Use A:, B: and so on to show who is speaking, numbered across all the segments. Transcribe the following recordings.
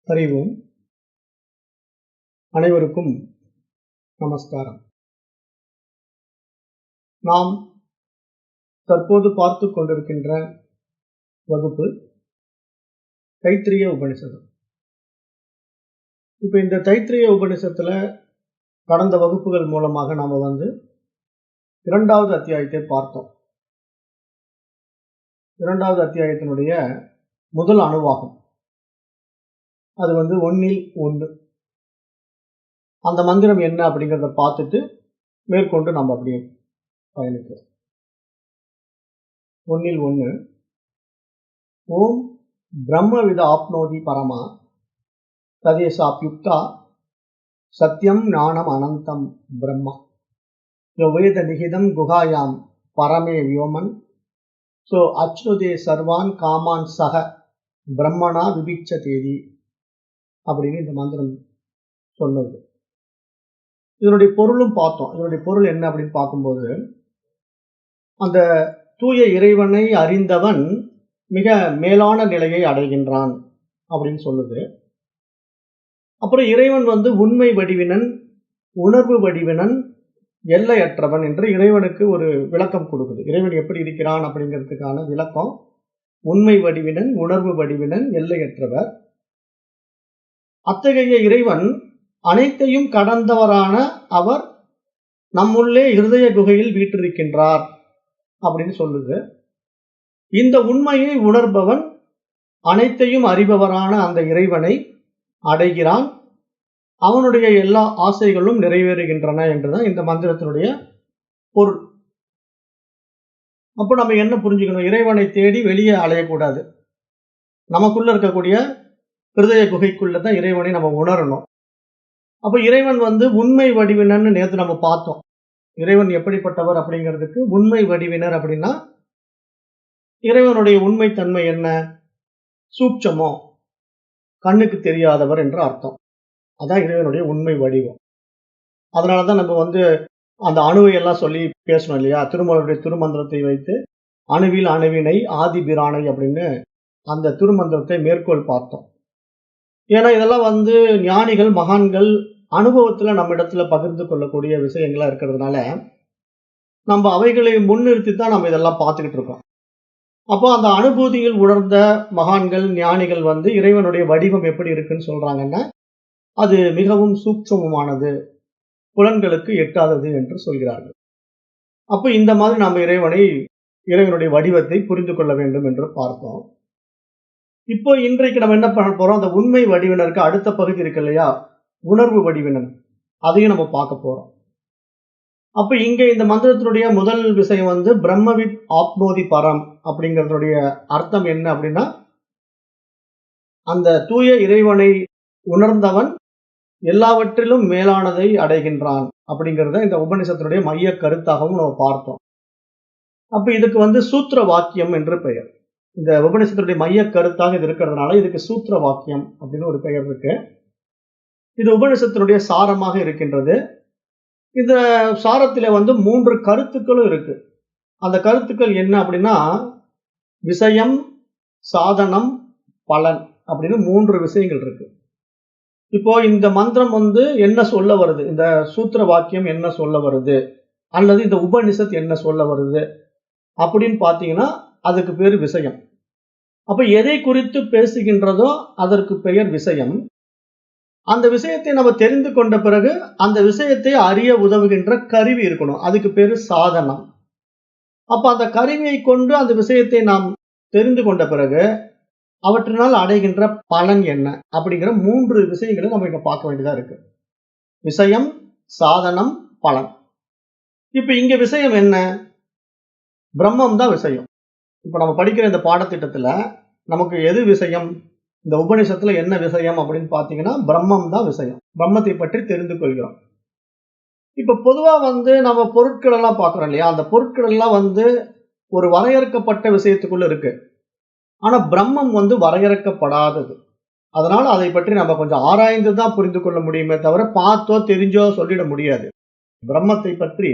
A: அறிவோம். அனைவருக்கும் நமஸ்காரம். நாம் தற்போது பார்த்து கொண்டிருக்கின்ற வகுப்பு தைத்திரிய உபனிஷதம். இப்போ இந்த தைத்திரிய உபனிஷத்துல கடந்த வகுப்புகள் மூலமாக நாம் இரண்டாவது அத்தியாயத்தை பார்த்தோம். இரண்டாவது அத்தியாயத்தினுடைய முதல் அணுவாகும். அது 1ல் 1. அந்த மந்திரம் என்ன அப்படிங்கிறத பார்த்துட்டு மேற்கொண்டு நம்ம அப்படியே பயணிக்கிறோம். 1ல் 1. ஓம் பிரம்மவித ஆப்னோதி பரமா ததேசாப்யுக்தா சத்யம் ஞானம் அனந்தம் பிரம்மா வேத நிகிதம் குகாயாம் பரமே வியோமன் சோ அச்னுதே சர்வான் காமான் சக பிரம்மனா விபிச்ச தேதி அப்படின்னு இந்த மந்திரம் சொன்னது. இதனுடைய பொருளும் பார்த்தோம். இதனுடைய பொருள் என்ன அப்படின்னு பார்க்கும்போது, அந்த தூய இறைவனை அறிந்தவன் மிக மேலான நிலையை அடைகின்றான் அப்படின்னு சொல்லுது. அப்புறம் இறைவன் உண்மை வடிவினன், உணர்வு வடிவினன், எல்லையற்றவன் என்று இறைவனுக்கு ஒரு விளக்கம் கொடுக்குது. இறைவன் எப்படி இருக்கிறான் அப்படிங்கிறதுக்கான விளக்கம். உண்மை வடிவினன், உணர்வு வடிவினன், எல்லையற்றவர். அத்தகைய இறைவன் அனைத்தையும் கடந்தவரான அவர் நம்முள்ளே இருதய குகையில் வீற்றிருக்கின்றார் அப்படின்னு சொல்லுது. இந்த உண்மையை உணர்பவன் அனைத்தையும் அறிபவரான அந்த இறைவனை அடைகிறான். அவனுடைய எல்லா ஆசைகளும் நிறைவேறுகின்றன என்றுதான் இந்த மந்திரத்தினுடைய பொருள். அப்போ நம்ம என்ன புரிஞ்சுக்கணும்? இறைவனை தேடி வெளியே அலையக்கூடாது. நமக்குள்ள இருக்கக்கூடிய இருதய குகைக்குள்ளதான் இறைவனை நம்ம உணரணும். அப்போ இறைவன் உண்மை வடிவினர்னு நேற்று நம்ம பார்த்தோம். இறைவன் எப்படிப்பட்டவர் அப்படிங்கிறதுக்கு உண்மை வடிவினர் அப்படின்னா இறைவனுடைய உண்மை தன்மை என்ன? சூட்சமோ, கண்ணுக்கு தெரியாதவர் என்ற அர்த்தம். அதான் இறைவனுடைய உண்மை வடிவம். அதனாலதான் நம்ம அந்த அணுவை எல்லாம் சொல்லி பேசணும் இல்லையா? திருமூலருடைய திருமந்திரத்தை வைத்து அணுவில் அணுவினை ஆதி பிரானை அப்படின்னு அந்த திருமந்திரத்தை மேற்கோள் பார்த்தோம். ஏன்னா இதெல்லாம் ஞானிகள், மகான்கள் அனுபவத்துல நம்ம இடத்துல பகிர்ந்து கொள்ளக்கூடிய விஷயங்களா இருக்கிறதுனால நம்ம அவைகளை முன்னிறுத்தி தான் நம்ம இதெல்லாம் பார்த்துக்கிட்டு இருக்கோம். அப்போ அந்த அனுபூதியில் உணர்ந்த மகான்கள், ஞானிகள் இறைவனுடைய வடிவம் எப்படி இருக்குன்னு சொல்றாங்கன்னா, அது மிகவும் சூட்சமமானது, புலன்களுக்கு எட்டாதது என்று சொல்கிறார்கள். அப்போ இந்த மாதிரி நம்ம இறைவனுடைய வடிவத்தை புரிந்து கொள்ள வேண்டும் என்று பார்த்தோம். இப்போ இன்றைக்கு நம்ம என்ன பண்ண போறோம்? அந்த உண்மை வடிவினருக்கு அடுத்த பகுதி இருக்கு இல்லையா, உணர்வு வடிவினர், அதையும் நம்ம பார்க்க போறோம். அப்ப இங்க இந்த மந்திரத்தினுடைய முதல் விஷயம் பிரம்மவித் ஆப்னோதி பரம் அப்படிங்கறதுடைய அர்த்தம் என்ன அப்படின்னா, அந்த தூய இறைவனை உணர்ந்தவன் எல்லாவற்றிலும் மேலானதை அடைகின்றான் அப்படிங்கறத இந்த உபநிஷத்தினுடைய மைய கருத்தாகவும் நம்ம பார்த்தோம். அப்ப இதுக்கு சூத்திர வாக்கியம் என்று பெயர். இந்த உபநிஷத்தினுடைய மைய கருத்தாக இது இருக்கிறதுனால இதுக்கு சூத்திர வாக்கியம் அப்படின்னு ஒரு பெயர் இருக்கு. இது உபநிஷத்தினுடைய சாரமாக இருக்கின்றது. இந்த சாரத்தில 3 கருத்துக்களும் இருக்கு. அந்த கருத்துக்கள் என்ன அப்படின்னா, விஷயம், சாதனம், பலன் அப்படின்னு 3 விஷயங்கள் இருக்கு. இப்போ இந்த மந்திரம் என்ன சொல்ல வருது, இந்த சூத்திர வாக்கியம் என்ன சொல்ல வருது, அல்லது இந்த உபநிஷத் என்ன சொல்ல வருது அப்படின்னு பாத்தீங்கன்னா அதுக்கு பேர் விஷயம். அப்ப எதை குறித்து பேசுகின்றதோ அதற்கு பெயர் விஷயம். அந்த விஷயத்தை நம்ம தெரிந்து கொண்ட பிறகு அந்த விஷயத்தை அறிய உதவுகின்ற கருவி இருக்கணும், அதுக்கு பேரு சாதனம். அப்ப அந்த கருவியை கொண்டு அந்த விஷயத்தை நாம் தெரிந்து கொண்ட பிறகு அவற்றினால் அடைகின்ற பலன் என்ன அப்படிங்கிற 3 விஷயங்களை நம்ம இங்க பார்க்க வேண்டியதா இருக்கு. விஷயம், சாதனம், பலன். இப்ப இங்க விஷயம் என்ன? பிரம்மம் தான் விஷயம். இப்ப நம்ம படிக்கிற இந்த பாடத்திட்டத்துல நமக்கு எது விஷயம்? இந்த உபநிஷத்துல என்ன விஷயம் அப்படின்னு பாத்தீங்கன்னா பிரம்மம் தான் விஷயம். பிரம்மத்தை பற்றி தெரிந்து கொள்கிறோம். இப்ப பொதுவா நம்ம பொருட்கள் எல்லாம் பாக்குறோம் இல்லையா? அந்த பொருட்கள் எல்லாம் ஒரு வரையறுக்கப்பட்ட விஷயத்துக்குள்ள இருக்கு. ஆனா பிரம்மம் வரையறுக்கப்படாதது. அதனால அதை பற்றி நம்ம கொஞ்சம் ஆராய்ந்து தான் புரிந்து கொள்ள முடியுமே தவிர பார்த்தோ தெரிஞ்சோ சொல்லிட முடியாது. பிரம்மத்தை பற்றி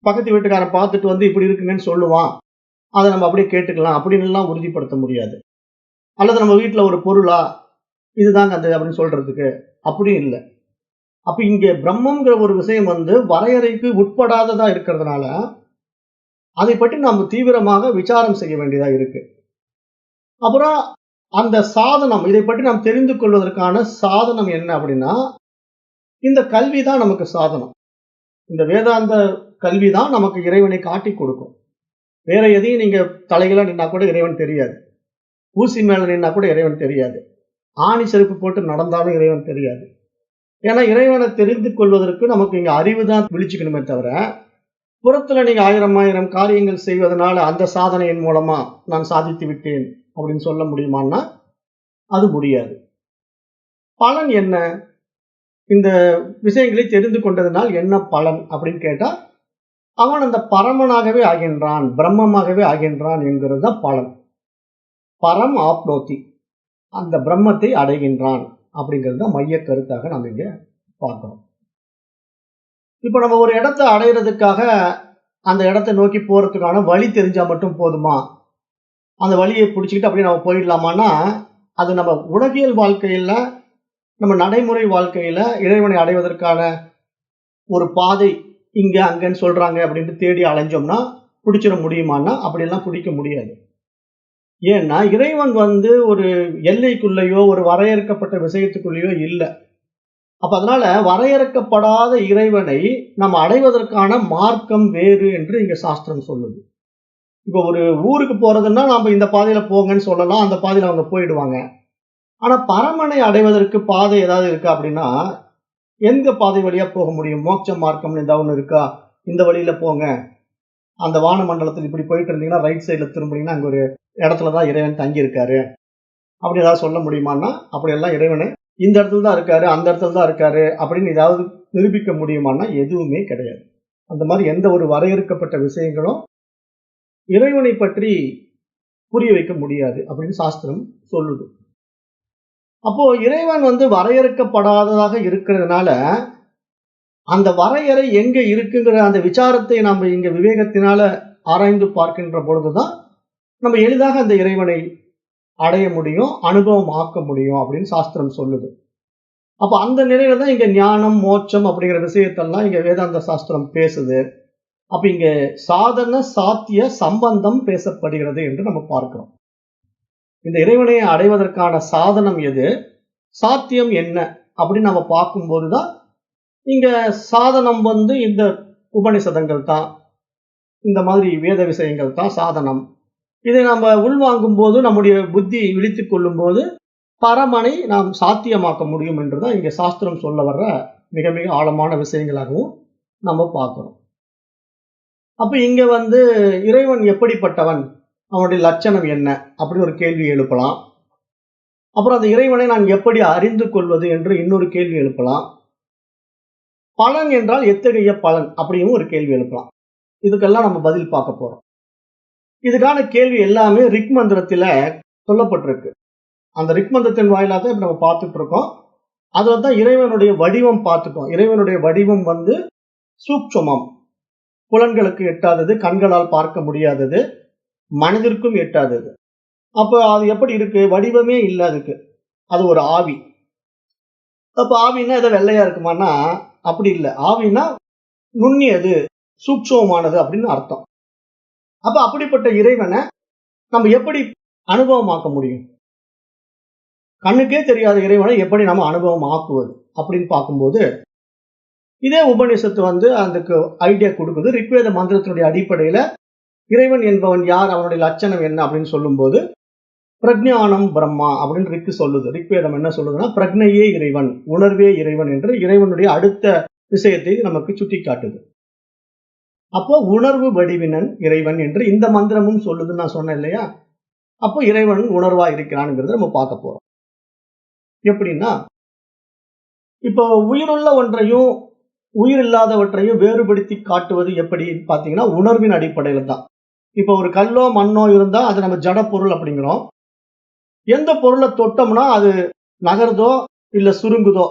A: பக்கத்து வீட்டுக்காரன் பார்த்துட்டு இப்படி இருக்குங்கன்னு சொல்லுவான், அதை நம்ம அப்படியே கேட்டுக்கலாம் அப்படின்னு எல்லாம் உறுதிப்படுத்த முடியாது. அல்லது நம்ம வீட்டுல ஒரு பொருளா இதுதாங்க அந்த அப்படின்னு சொல்றதுக்கு அப்படி இல்லை. அப்ப இங்க பிரம்மங்கிற ஒரு விஷயம் வந்து வரையறைக்கு உட்படாததா இருக்கிறதுனால அதை பற்றி நாம் தீவிரமாக விசாரம் செய்ய வேண்டியதா இருக்கு. அப்புறம் அந்த சாதனம், இதை பற்றி நாம் தெரிந்து கொள்வதற்கான சாதனம் என்ன அப்படின்னா, இந்த கல்வி தான் நமக்கு சாதனம். இந்த வேதாந்த கல்வி தான் நமக்கு இறைவனை காட்டிக் கொடுக்கும். வேற எதையும் நீங்க தலைகீழா நின்னா கூட இறைவன் தெரியாது. ஊசி மேல நின்னா கூட இறைவன் தெரியாது. ஆணி செருப்பு போட்டு நடந்தாலும் இறைவன் தெரியாது. ஏன்னா இறைவனை தெரிந்து கொள்வதற்கு நமக்கு இங்க அறிவு தான் விழிச்சுக்கணுமே தவிர, புறத்துல நீங்க 1000 காரியங்கள் செய்வதனால அந்த சாதனையின் மூலமா நான் சாதித்து விட்டேன் அப்படின்னு சொல்ல முடியுமான்னா அது முடியாது. பலன் என்ன? இந்த விஷயங்களை தெரிந்து கொண்டதனால் என்ன பலன் அப்படின்னு கேட்டா, அவன் அந்த பரமனாகவே ஆகின்றான், பிரம்மமாகவே ஆகின்றான் என்கிறது தான் பலன். பரம் ஆப்னோதி, அந்த பிரம்மத்தை அடைகின்றான் அப்படிங்கிறது தான் மைய கருத்தாக நம்ம இங்க பார்க்கிறோம். இப்ப நம்ம ஒரு இடத்தை அடையிறதுக்காக அந்த இடத்தை நோக்கி போறதுக்கான வழி தெரிஞ்சா மட்டும் போதுமா? அந்த வழியை பிடிச்சிக்கிட்டு அப்படியே நம்ம போயிடலாமான்னா, அது நம்ம உலகியல் வாழ்க்கையில, நம்ம நடைமுறை வாழ்க்கையில இறைவனை அடைவதற்கான ஒரு பாதை இங்க அங்கன்னு சொல்றாங்க அப்படின்ட்டு தேடி அலைஞ்சோம்னா பிடிச்சிட முடியுமான்னா அப்படியெல்லாம் பிடிக்க முடியாது. ஏன்னா இறைவன் வந்து ஒரு எல்லைக்குள்ளேயோ ஒரு வரையறுக்கப்பட்ட விஷயத்துக்குள்ளேயோ இல்லை. அப்ப அதனால வரையறுக்கப்படாத இறைவனை நம்ம அடைவதற்கான மார்க்கம் வேறு என்று இங்க சாஸ்திரம் சொல்லுது. இப்ப ஒரு ஊருக்கு போறதுன்னா நாம இந்த பாதையில போங்கன்னு சொல்லலாம், அந்த பாதையில அவங்க போயிடுவாங்க. ஆனா பரமனை அடைவதற்கு பாதை ஏதாவது இருக்கா அப்படின்னா, எந்த பாதை வழியா போக முடியும்? மோட்ச மார்க்கம்னு ஏதாவது ஒண்ணு இருக்கா? இந்த வழியில போங்க, அந்த வான மண்டலத்தில் இப்படி போயிட்டு இருந்தீங்கன்னா ரைட் சைட்ல திரும்பினீங்கன்னா அங்க ஒரு இடத்துலதான் இறைவன் தங்கி இருக்காரு அப்படி ஏதாவது சொல்ல முடியுமான்னா, அப்படியெல்லாம் இறைவனை இந்த இடத்துல தான் இருக்காரு, அந்த இடத்துல தான் இருக்காரு அப்படின்னு ஏதாவது நிரூபிக்க முடியுமான்னா எதுவுமே கிடையாது. அந்த மாதிரி எந்த ஒரு வரையறுக்கப்பட்ட விஷயங்களும் இறைவனை பற்றி புரிய வைக்க முடியாது அப்படின்னு சாஸ்திரம் சொல்லுது. அப்போ இறைவன் வந்து வரையறுக்கப்படாததாக இருக்கிறதுனால, அந்த வரையறை எங்க இருக்குங்கிற அந்த விசாரத்தை நம்ம இங்க விவேகத்தினால ஆராய்ந்து பார்க்கின்ற பொழுதுதான் நம்ம எளிதாக அந்த இறைவனை அடைய முடியும், அனுபவம் ஆக்க முடியும் அப்படின்னு சாஸ்திரம் சொல்லுது. அப்ப அந்த நிலையில தான் இங்க ஞானம், மோட்சம் அப்படிங்கிற விஷயத்தெல்லாம் இங்க வேதாந்த சாஸ்திரம் பேசுது. அப்ப இங்க சாதன சாத்திய சம்பந்தம் பேசப்படுகிறது என்று நம்ம பார்க்கிறோம். இந்த இறைவனை அடைவதற்கான சாதனம் எது, சாத்தியம் என்ன அப்படின்னு நம்ம பார்க்கும்போதுதான் இங்க சாதனம் வந்து இந்த உபனிஷதங்கள் தான், இந்த மாதிரி வேத விஷயங்கள் தான் சாதனம். இதை நம்ம உள்வாங்கும் போது, நம்முடைய புத்தி விழித்துக் கொள்ளும் போது பரமனை நாம் சாத்தியமாக்க முடியும் என்றுதான் இங்க சாஸ்திரம் சொல்ல வர்ற மிக மிக ஆழமான விஷயங்களாகவும் நம்ம பார்க்கிறோம். அப்ப இங்க வந்து இறைவன் எப்படிப்பட்டவன், அவனுடைய லட்சணம் என்ன அப்படின்னு ஒரு கேள்வி எழுப்பலாம். அப்புறம் அந்த இறைவனை நான் எப்படி அறிந்து கொள்வது என்று இன்னொரு கேள்வி எழுப்பலாம். பலன் என்றால் எத்தகைய பலன் அப்படின்னு ஒரு கேள்வி எழுப்பலாம். இதுக்கெல்லாம் நம்ம பதில் பார்க்க போறோம். இதுக்கான கேள்வி எல்லாமே ரிக் மந்திரத்துல சொல்லப்பட்டிருக்கு. அந்த ரிக் மந்திரத்தின் வாயிலாக இப்ப நம்ம பார்த்துட்டு இருக்கோம். அதுல தான் இறைவனுடைய வடிவம் பார்த்துட்டோம். இறைவனுடைய வடிவம் வந்து சூட்சுமம், புலன்களுக்கு எட்டாதது, கண்களால் பார்க்க முடியாதது, மனதிற்கும் எட்டாதது. அப்ப அது எப்படி இருக்கு? வடிவமே இல்லை அதுக்கு. அது ஒரு ஆவி. அப்ப ஆவின்னா ஏதோ வெள்ளையா இருக்குமான்னா அப்படி இல்லை. ஆவின்னா நுண்ணியது, சூட்சுமமானது அப்படின்னு அர்த்தம். அப்ப அப்படிப்பட்ட இறைவனை நம்ம எப்படி அனுபவமாக்க முடியும்? கண்ணுக்கே தெரியாத இறைவனை எப்படி நம்ம அனுபவம் ஆக்குவது அப்படின்னு பார்க்கும்போது, இதே உபநிஷத்து வந்து அதுக்கு ஐடியா கொடுக்குது. ரிக்வேத மந்திரத்தினுடைய அடிப்படையில இறைவன் என்பவன் யார், அவனுடைய லட்சணம் என்ன அப்படின்னு சொல்லும்போது, பிரஜ்ஞானம் பிரம்மா அப்படின்னு ரிக்கு சொல்லுது. ரிக்வேதம் என்ன சொல்லுதுன்னா, பிரக்னையே இறைவன், உணர்வே இறைவன் என்று இறைவனுடைய அடுத்த விஷயத்தை நமக்கு சுட்டி காட்டுது. அப்போ உணர்வு வடிவினன் இறைவன் என்று இந்த மந்திரமும் சொல்லுதுன்னு நான் சொன்னேன் இல்லையா? அப்போ இறைவன் உணர்வா இருக்கிறான்ங்கிறத நம்ம பார்க்க போறோம். எப்படின்னா, இப்போ உயிருள்ள ஒன்றையும் உயிர் இல்லாதவற்றையும் வேறுபடுத்தி காட்டுவது எப்படி பார்த்தீங்கன்னா, உணர்வின் அடிப்படையில் தான். இப்போ ஒரு கல்லோ மண்ணோ இருந்தா அது நம்ம ஜட பொருள் அப்படிங்கிறோம். எந்த பொருளை தொட்டோம்னா அது நகருதோ இல்ல சுருங்குதோ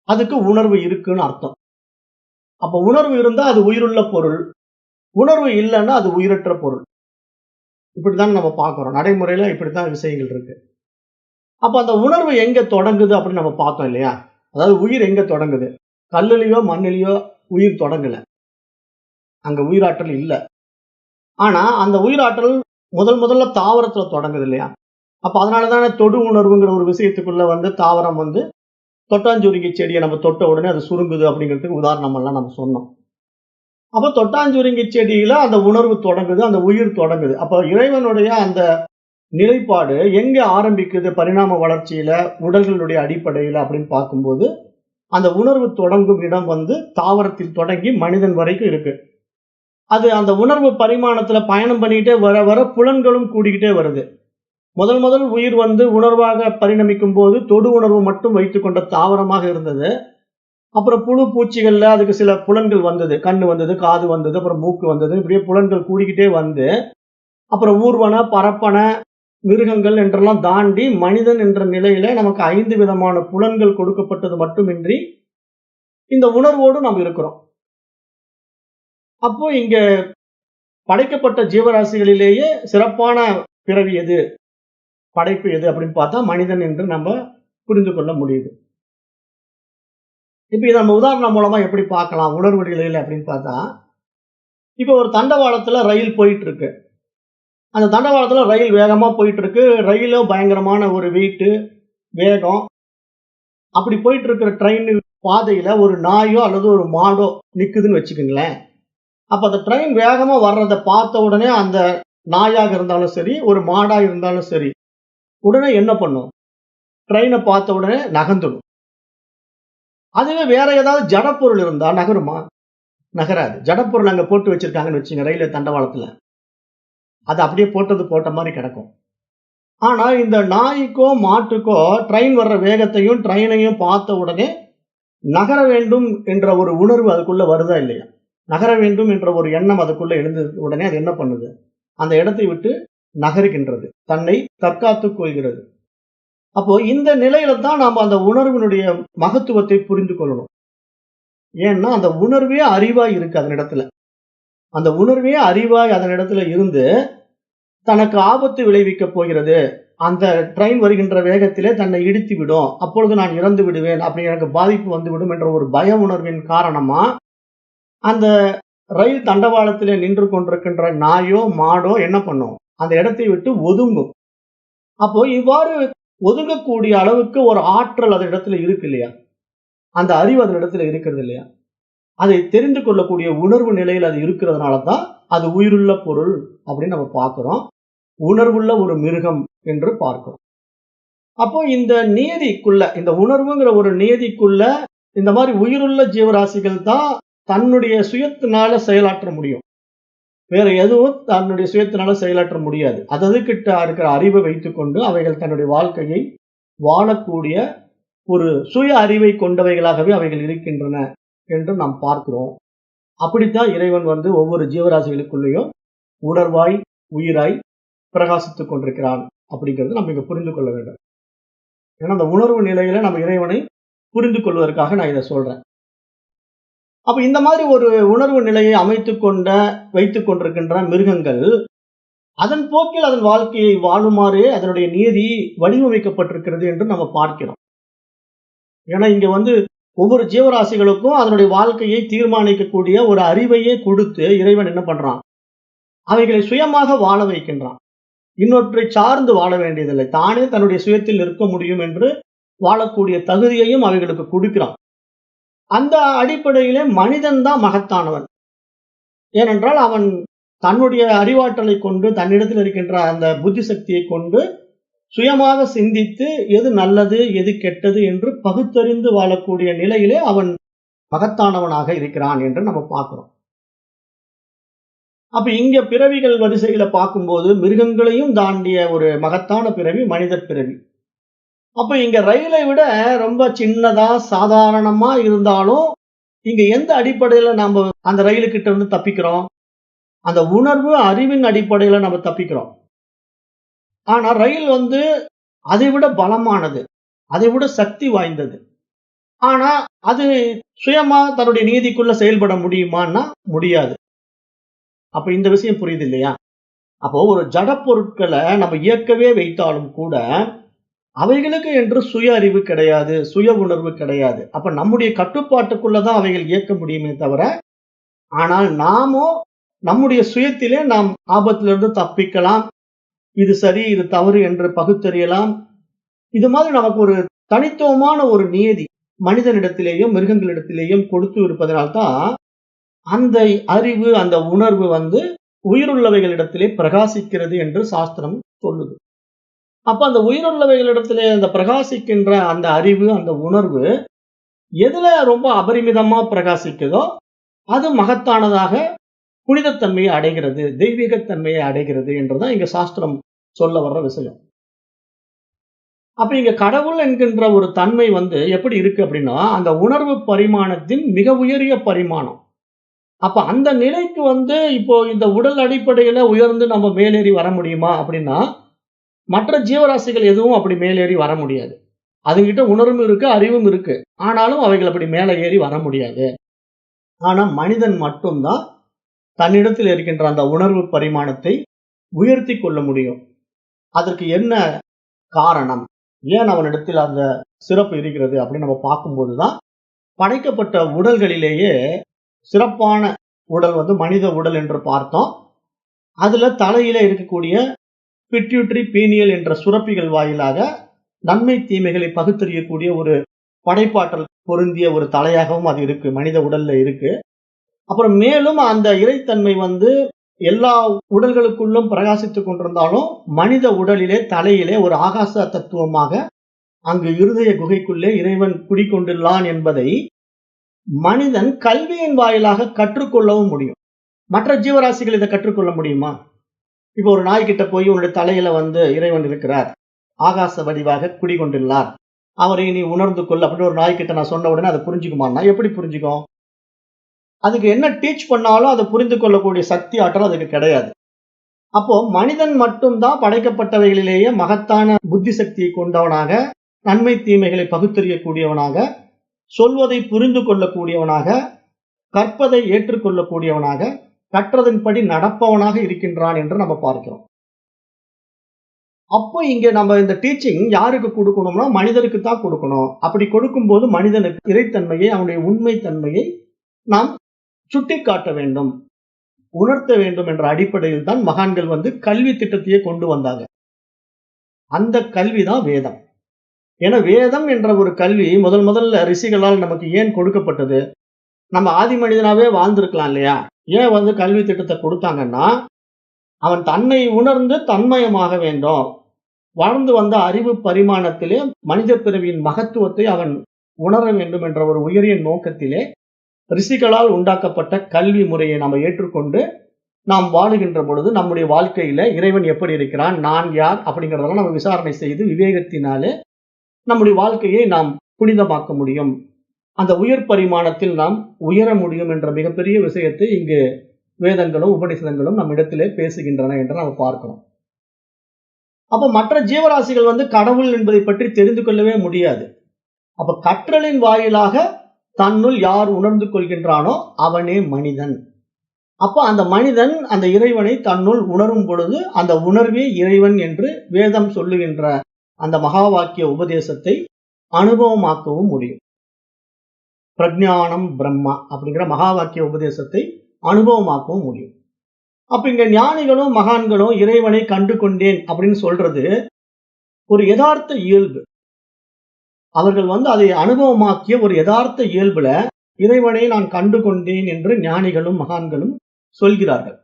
A: அதுக்கு உணர்வு இருக்குன்னு அர்த்தம். அப்ப உணர்வு இருந்தா அது உயிருள்ள பொருள், உணர்வு இல்லைன்னா அது உயிரற்ற பொருள். இப்படித்தான் நம்ம பார்க்கிறோம். நடைமுறையில இப்படித்தான் விஷயங்கள் இருக்கு. அப்ப அந்த உணர்வு எங்க தொடங்குது அப்படின்னு நம்ம பார்த்தோம் இல்லையா? அதாவது உயிர் எங்க தொடங்குது? கல்லுலயோ, மண்ணுலயோ உயிர் தொடங்கல. அங்க உயிராற்றல் இல்ல. ஆனா அந்த உயிராற்றல் முதல்ல தாவரத்துல தொடங்குது இல்லையா? அப்ப அதனால தானே தொடு உணர்வுங்கிற ஒரு விஷயத்துக்குள்ள தாவரம் தொட்டாஞ்சுருங்கி செடிய நம்ம தொட்ட உடனே அது சுருங்குது அப்படிங்கிறதுக்கு உதாரணம் எல்லாம் நம்ம சொன்னோம். அப்ப தொட்டாஞ்சுருங்கி செடியில அந்த உணர்வு தொடங்குது, அந்த உயிர் தொடங்குது. அப்ப இறைவனுடைய அந்த நிலைப்பாடு எங்க ஆரம்பிக்குது பரிணாம வளர்ச்சியில, உடல்களுடைய அடிப்படையில அப்படின்னு பார்க்கும்போது, அந்த உணர்வு தொடங்கும் இடம் தாவரத்தில் தொடங்கி மனிதன் வரைக்கும் இருக்கு. அது அந்த உணர்வு பரிமாணத்துல பயணம் பண்ணிக்கிட்டே வர வர புலன்களும் கூடிக்கிட்டே வருது. முதல் உயிர் உணர்வாக பரிணமிக்கும் போது தொடு உணர்வு மட்டும் வைத்துக் கொண்ட தாவரமாக இருந்தது. அப்புறம் புழு பூச்சிகள்ல அதுக்கு சில புலன்கள் வந்தது. கண்ணு வந்தது, காது வந்தது, அப்புறம் மூக்கு வந்தது. இப்படியே புலன்கள் கூடிக்கிட்டே அப்புறம் ஊர்வன, பரப்பன, மிருகங்கள் என்றெல்லாம் தாண்டி மனிதன் என்ற நிலையில நமக்கு 5 விதமான புலன்கள் கொடுக்கப்பட்டது மட்டுமின்றி இந்த உணர்வோடு நாம் இருக்கிறோம். அப்போ இங்க படைக்கப்பட்ட ஜீவராசிகளிலேயே சிறப்பான பிறவி எது, படைப்பு எது அப்படின்னு பார்த்தா மனிதன் என்று நம்ம புரிந்து கொள்ள முடியுது. இப்ப இதை நம்ம உதாரணம் மூலமா எப்படி பார்க்கலாம் உணர்வு நிலையில அப்படின்னு பார்த்தா, இப்ப ஒரு தண்டவாளத்துல ரயில் போயிட்டு இருக்கு. அந்த தண்டவாளத்துல ரயில் வேகமா போயிட்டு இருக்கு. ரயிலும் பயங்கரமான ஒரு வெயிட், வேகம். அப்படி போயிட்டு இருக்கிற ட்ரெயின் பாதையில ஒரு நாயோ அல்லது ஒரு மாடோ நிக்குதுன்னு வச்சுக்கோங்களேன். அப்ப அந்த ட்ரெயின் வேகமா வர்றதை பார்த்த உடனே அந்த நாயாக இருந்தாலும் சரி, ஒரு மாடா இருந்தாலும் சரி, உடனே என்ன பண்ணும்? ட்ரெயினை பார்த்த உடனே நகர்ந்துடும். அதுவே வேற ஏதாவது ஜடப்பொருள் இருந்தா நகருமா? நகராது. ஜடப்பொருள் அங்க போட்டு வச்சிருக்காங்கன்னு வச்சுங்க ரயில் தண்டவாளத்துல. அது அப்படியே போட்டது போட்ட மாதிரி கிடக்கும். ஆனா இந்த நாய்க்கோ மாட்டுக்கோ ட்ரெயின் வர்ற வேகத்தையும் ட்ரெயினையும் பார்த்த உடனே நகர வேண்டும் என்ற ஒரு உணர்வு அதுக்குள்ள வருதா இல்லையா? நகர வேண்டும் என்ற ஒரு எண்ணம் அதுக்குள்ள எழுந்த உடனே அது என்ன பண்ணுது? அந்த இடத்தை விட்டு நகருகின்றது, தன்னை தற்காத்துக் கொள்கிறது. அப்போ இந்த நிலையில தான் நாம அந்த உணர்வினுடைய மகத்துவத்தை புரிந்து கொள்ளணும். ஏன்னா அந்த உணர்வே அறிவாய் இருக்கு அதனிடத்துல. அந்த உணர்வே அறிவாய் அதனிடத்துல இருந்து தனக்கு ஆபத்து விளைவிக்கப் போகிறது, அந்த ட்ரெயின் வருகின்ற வேகத்திலே தன்னை இடித்து விடும், அப்பொழுது நான் இறந்து விடுவேன், அப்படி எனக்கு பாதிப்பு வந்துவிடும் என்ற ஒரு பய உணர்வின் காரணமா அந்த ரயில் தண்டவாளத்திலே நின்று கொண்டிருக்கின்ற நாயோ மாடோ என்ன பண்ணும்? அந்த இடத்தை விட்டு ஒதுங்கும். அப்போ இவ்வாறு ஒதுங்கக்கூடிய அளவுக்கு ஒரு ஆற்றல் அந்த இடத்துல இருக்கு இல்லையா? அந்த அறிவு அதன் இடத்துல இருக்கிறது இல்லையா? அதை தெரிந்து கொள்ளக்கூடிய உணர்வு நிலையில் அது இருக்கிறதுனால தான் அது உயிருள்ள பொருள் அப்படின்னு நம்ம பார்க்கிறோம். உணர்வுள்ள ஒரு மிருகம் என்று பார்க்கிறோம். அப்போ இந்த நியதிக்குள்ள, இந்த உணர்வுங்கிற ஒரு நியதிக்குள்ள இந்த மாதிரி உயிருள்ள ஜீவராசிகள் தான் தன்னுடைய சுயத்தினால செயலாற்ற முடியும். வேற எதுவும் தன்னுடைய சுயத்தினால செயலாற்ற முடியாது. அததுகிட்ட இருக்கிற அறிவை வைத்துக்கொண்டு அவைகள் தன்னுடைய வாழ்க்கையை வாழக்கூடிய ஒரு சுய அறிவை கொண்டவைகளாகவே அவைகள் இருக்கின்றன என்று நாம் பார்க்கிறோம். அப்படித்தான் இறைவன் ஒவ்வொரு ஜீவராசிகளுக்குள்ளேயும் உணர்வாய், உயிராய் பிரகாசித்துக் கொண்டிருக்கிறான் அப்படிங்கிறது நம்ம இங்க புரிந்து கொள்ள வேண்டும். ஏன்னா அந்த உணர்வு நிலையில நம்ம இறைவனை புரிந்து கொள்வதற்காக நான் இதை சொல்றேன். அப்ப இந்த மாதிரி ஒரு உணர்வு நிலையை வைத்துக் கொண்டிருக்கின்ற மிருகங்கள் அதன் போக்கில் அதன் வாழ்க்கையை வாழுமாறு அதனுடைய நியதி வடிவமைக்கப்பட்டிருக்கிறது என்று நம்ம பார்க்கிறோம். ஏன்னா இங்க ஒவ்வொரு ஜீவராசிகளுக்கும் அதனுடைய வாழ்க்கையை தீர்மானிக்கக்கூடிய ஒரு அறிவையே கொடுத்து இறைவன் என்ன பண்றான்? அவைகளை சுயமாக வாழ வைக்கின்றான். இன்னொன்றை சார்ந்து வாழ வேண்டியதில்லை. தானே தன்னுடைய சுயத்தில் இருக்க முடியும் என்று வாழக்கூடிய தகுதியையும் அவைகளுக்கு கொடுக்கிறான். அந்த அடிப்படையிலே மனிதன் தான் மகத்தானவன். ஏனென்றால் அவன் தன்னுடைய அறிவாற்றலை கொண்டு தன்னிடத்தில் இருக்கின்ற அந்த புத்தி சக்தியை கொண்டு சுயமாக சிந்தித்து எது நல்லது எது கெட்டது என்று பகுத்தறிந்து வாழக்கூடிய நிலையிலே அவன் மகத்தானவனாக இருக்கிறான் என்று நம்ம பார்க்கிறோம். அப்ப இங்க பிறவிகள் வரிசையில பார்க்கும்போது மிருகங்களையும் தாண்டிய ஒரு மகத்தான பிறவி மனித பிறவி. அப்ப இங்க ரயிலை விட ரொம்ப சின்னதா சாதாரணமா இருந்தாலும் இங்க எந்த அடிப்படையில நாம அந்த ரயிலுக்கிட்ட தப்பிக்கிறோம்? அந்த உணர்வு அறிவின் அடிப்படையில நம்ம தப்பிக்கிறோம். ஆனா ரயில் அதை விட பலமானது, அதை விட சக்தி வாய்ந்தது. ஆனா அது சுயமா தன்னுடைய நீதிக்குள்ள செயல்பட முடியுமான்னா முடியாது. அப்ப இந்த விஷயம் புரியுது இல்லையா? அப்போ ஒரு ஜட பொருட்களை நம்ம இயக்கவே வைத்தாலும் கூட அவைகளுக்கு என்று சுய அறிவு கிடையாது, சுய உணர்வு கிடையாது. அப்ப நம்முடைய கட்டுப்பாட்டுக்குள்ளதான் அவைகள் இயக்க முடியுமே தவிர, ஆனால் நாமோ நம்முடைய சுயத்திலே நாம் ஆபத்திலிருந்து தப்பிக்கலாம். இது சரி, இது தவறு என்று பகுத்தறியலாம். இது மாதிரி நமக்கு ஒரு தனித்துவமான ஒரு நியதி மனிதனிடத்திலேயும் மிருகங்களிடத்திலேயும் கொடுத்து இருப்பதனால்தான் அந்த அறிவு, அந்த உணர்வு உயிருள்ளவைகளிடத்திலே பிரகாசிக்கிறது என்று சாஸ்திரம் சொல்லுது. அப்ப அந்த உயிருள்ளவைகளிடத்திலே அந்த பிரகாசிக்கின்ற அந்த அறிவு, அந்த உணர்வு எதுல ரொம்ப அபரிமிதமா பிரகாசிக்குதோ அது மகத்தானதாக புனிதத்தன்மையை அடைகிறது, தெய்வீகத்தன்மையை அடைகிறது என்றுதான் இங்க சாஸ்திரம் சொல்ல வர்ற விஷயம். அப்ப இங்க கடவுள் என்கின்ற ஒரு தன்மை எப்படி இருக்கு அப்படின்னா, அந்த உணர்வு பரிமாணத்தின் மிக உயரிய பரிமாணம். அப்ப அந்த நிலைக்கு இப்போ இந்த உடல் அடிப்படையில உயர்ந்து நம்ம மேலேறி வர முடியுமா அப்படின்னா, மற்ற ஜீவராசிகள் எதுவும் அப்படி மேலேறி வர முடியாது. அதுகிட்ட உணர்வும் இருக்கு, அறிவும் இருக்கு. ஆனாலும் அவைகள் அப்படி மேலே ஏறி வர முடியாது. ஆனா மனிதன் மட்டும்தான் தன்னிடத்தில் இருக்கின்ற அந்த உணர்வு பரிமாணத்தை உயர்த்தி கொள்ள முடியும். அதற்கு என்ன காரணம்? ஏன் அவனிடத்தில் அந்த சிறப்பு இருக்கிறது அப்படின்னு நம்ம பார்க்கும்போதுதான், படைக்கப்பட்ட உடல்களிலேயே சிறப்பான உடல் மனித உடல் என்று பார்த்தோம். அதுல தலையில இருக்கக்கூடிய பிட்யூட்டரி பீனியல் என்ற சுரப்பிகள் வாயிலாக நன்மை தீமைகளை பகுத்தறியக்கூடிய ஒரு படைப்பாற்றல் பொருந்திய ஒரு தலையாகவும் அது இருக்கு, மனித உடல்ல இருக்கு. அப்புறம் மேலும் அந்த இறைத்தன்மை எல்லா உடல்களுக்குள்ளும் பிரகாசித்துக் கொண்டிருந்தாலும் மனித உடலிலே தலையிலே ஒரு ஆகாச தத்துவமாக அங்கு இருதய குகைக்குள்ளே இறைவன் குடிக்கொண்டுள்ளான் என்பதை மனிதன் கல்வியின் வாயிலாக கற்றுக்கொள்ளவும் முடியும். மற்ற ஜீவராசிகள் இதை கற்றுக்கொள்ள முடியுமா? இப்போ ஒரு நாய்கிட்ட போய் உன்னுடைய தலையில இறைவன் இருக்கிறார், ஆகாச வடிவாக குடிக்கொண்டுள்ளார், அவரை நீ உணர்ந்து கொள் அப்படின்னு ஒரு நாய்கிட்ட நான் சொன்ன உடனே அதை புரிஞ்சுக்குமான்னா எப்படி புரிஞ்சுக்கும்? அதுக்கு என்ன டீச் பண்ணாலும் அதை புரிந்து கொள்ளக்கூடிய சக்தி ஆற்றல் அதுக்கு கிடையாது. அப்போ மனிதன் மட்டும்தான் படைக்கப்பட்டவைகளிலேயே மகத்தான புத்தி சக்தியை கொண்டவனாக, நன்மை தீமைகளை பகுத்தறியக்கூடியவனாக, சொல்வதை புரிந்து கொள்ளக்கூடியவனாக, கற்பதை ஏற்றுக்கொள்ளக்கூடியவனாக, கற்றதன்படி நடப்பவனாக இருக்கின்றான் என்று நம்ம பார்க்கிறோம். அப்போ இங்க நம்ம இந்த டீச்சிங் யாருக்கு கொடுக்கணும்னா மனிதருக்கு தான் கொடுக்கணும். அப்படி கொடுக்கும்போது மனிதனுக்கு இறைத்தன்மையை, அவனுடைய உண்மை தன்மையை நாம் சுட்டி காட்ட வேண்டும், உணர்த்த வேண்டும் என்ற அடிப்படையில் தான் மகான்கள் கல்வி திட்டத்தையே கொண்டு வந்தாங்க. அந்த கல்விதான் வேதம். ஏன்னா வேதம் என்ற ஒரு கல்வி முதல்ல ரிஷிகளால் நமக்கு ஏன் கொடுக்கப்பட்டது? நம்ம ஆதி மனிதனாவே வாழ்ந்திருக்கலாம் இல்லையா? ஏன் கல்வி திட்டத்தை கொடுத்தாங்கன்னா, அவன் தன்னை உணர்ந்து தன்மயமாக வேண்டும், வாழ்ந்து வந்த அறிவு பரிமாணத்திலே மனித பிறவியின் மகத்துவத்தை அவன் உணர வேண்டும் என்ற ஒரு உயரிய நோக்கத்திலே ரிஷிகளால் உண்டாக்கப்பட்ட கல்வி முறையை நாம் ஏற்றுக்கொண்டு நாம் வாழுகின்ற பொழுது நம்முடைய வாழ்க்கையில இறைவன் எப்படி இருக்கிறான், நான் யார் அப்படிங்கிறதெல்லாம் நம்ம விசாரணை செய்து விவேகத்தினாலே நம்முடைய வாழ்க்கையை நாம் புனிதமாக்க முடியும், அந்த உயர் பரிமாணத்தில் நாம் உயர முடியும் என்ற மிகப்பெரிய விஷயத்தை இங்கு வேதங்களும் உபநிஷதங்களும் நம் இடத்திலே பேசுகின்றன என்று நாம் பார்க்கிறோம். அப்ப மற்ற ஜீவராசிகள் கடவுள் என்பதை பற்றி தெரிந்து கொள்ளவே முடியாது. அப்ப கற்றலின் வாயிலாக தன்னுள் யார் உணர்ந்து கொள்கின்றானோ அவனே மனிதன். அப்ப அந்த மனிதன் அந்த இறைவனை தன்னுள் உணரும் பொழுது அந்த உணர்வே இறைவன் என்று வேதம் சொல்லுகின்ற அந்த மகா வாக்கிய உபதேசத்தை அனுபவமாக்கவும் முடியும். பிரஜானம் பிரம்மா அப்படிங்கிற மகா வாக்கிய உபதேசத்தை அனுபவமாக்கவும் முடியும். அப்ப இங்க ஞானிகளும் மகான்களும் இறைவனை கண்டு கொண்டேன் அப்படின்னு சொல்றது ஒரு யதார்த்த இயல்பு. அவர்கள் அதை அனுபவமாக்கிய ஒரு யதார்த்த இயல்புல இறைவனை நான் கண்டு கொண்டேன் என்று ஞானிகளும் மகான்களும் சொல்கிறார்கள்.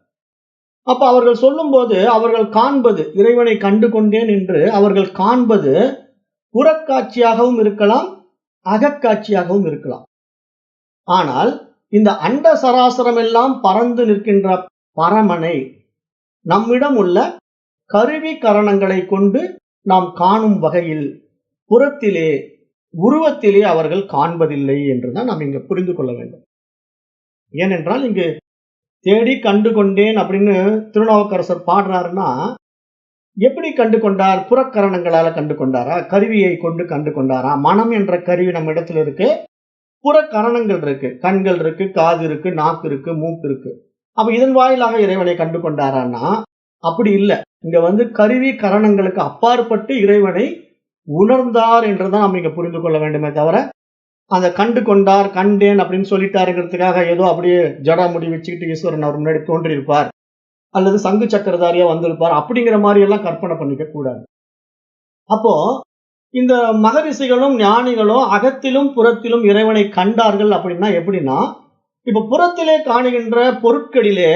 A: அப்ப அவர்கள் சொல்லும் போது அவர்கள் காண்பது, இறைவனை கண்டு கொண்டேன் என்று அவர்கள் காண்பது புறக்காட்சியாகவும் இருக்கலாம், அகக்காட்சியாகவும் இருக்கலாம். ஆனால் இந்த அண்ட சராசரம் எல்லாம் பறந்து நிற்கின்ற பரமனை நம்மிடம் உள்ள கருவி கரணங்களை கொண்டு நாம் காணும் வகையில் புறத்திலே உருவத்திலே அவர்கள் காண்பதில்லை என்றுதான் நாம் இங்க புரிந்து கொள்ள வேண்டும். ஏனென்றால் இங்கு தேடி கண்டு கொண்டேன் அப்படின்னு திருநாவுக்கரசர் பாடுறாருன்னா, எப்படி கண்டு கொண்டார்? புறக்கரணங்களால கண்டு கொண்டாரா? கருவியை கொண்டு கண்டு கொண்டாரா? மனம் என்ற கருவி நம்ம இடத்துல இருக்கு, புறக்கரணங்கள் இருக்கு, கண்கள் இருக்கு, காது இருக்கு, நாக்கு இருக்கு, மூக்கு இருக்கு. அப்ப இதன் வாயிலாக இறைவனை கண்டு கொண்டாரான்னா அப்படி இல்லை. இங்க கருவி கரணங்களுக்கு அப்பாற்பட்டு இறைவனை உணர்ந்தார் என்றுதான் நம்ம இங்க புரிந்து கொள்ள வேண்டுமே தவிர, அந்த கண்டு கொண்டார், கண்டேன் அப்படின்னு சொல்லிட்டாருங்கிறதுக்காக ஏதோ அப்படியே ஜடாமுடி வச்சுக்கிட்டு ஈஸ்வரன் அவர் முன்னாடி தோன்றியிருப்பார் அல்லது சங்கு சக்கரதாரியா வந்திருப்பார் அப்படிங்கிற மாதிரி எல்லாம் கற்பனை பண்ணிக்க கூடாது. அப்போ இந்த மகரிஷிகளும் ஞானிகளும் அகத்திலும் புறத்திலும் இறைவனை கண்டார்கள் அப்படின்னா எப்படின்னா, இப்ப புறத்திலே காணுகின்ற பொருட்களிலே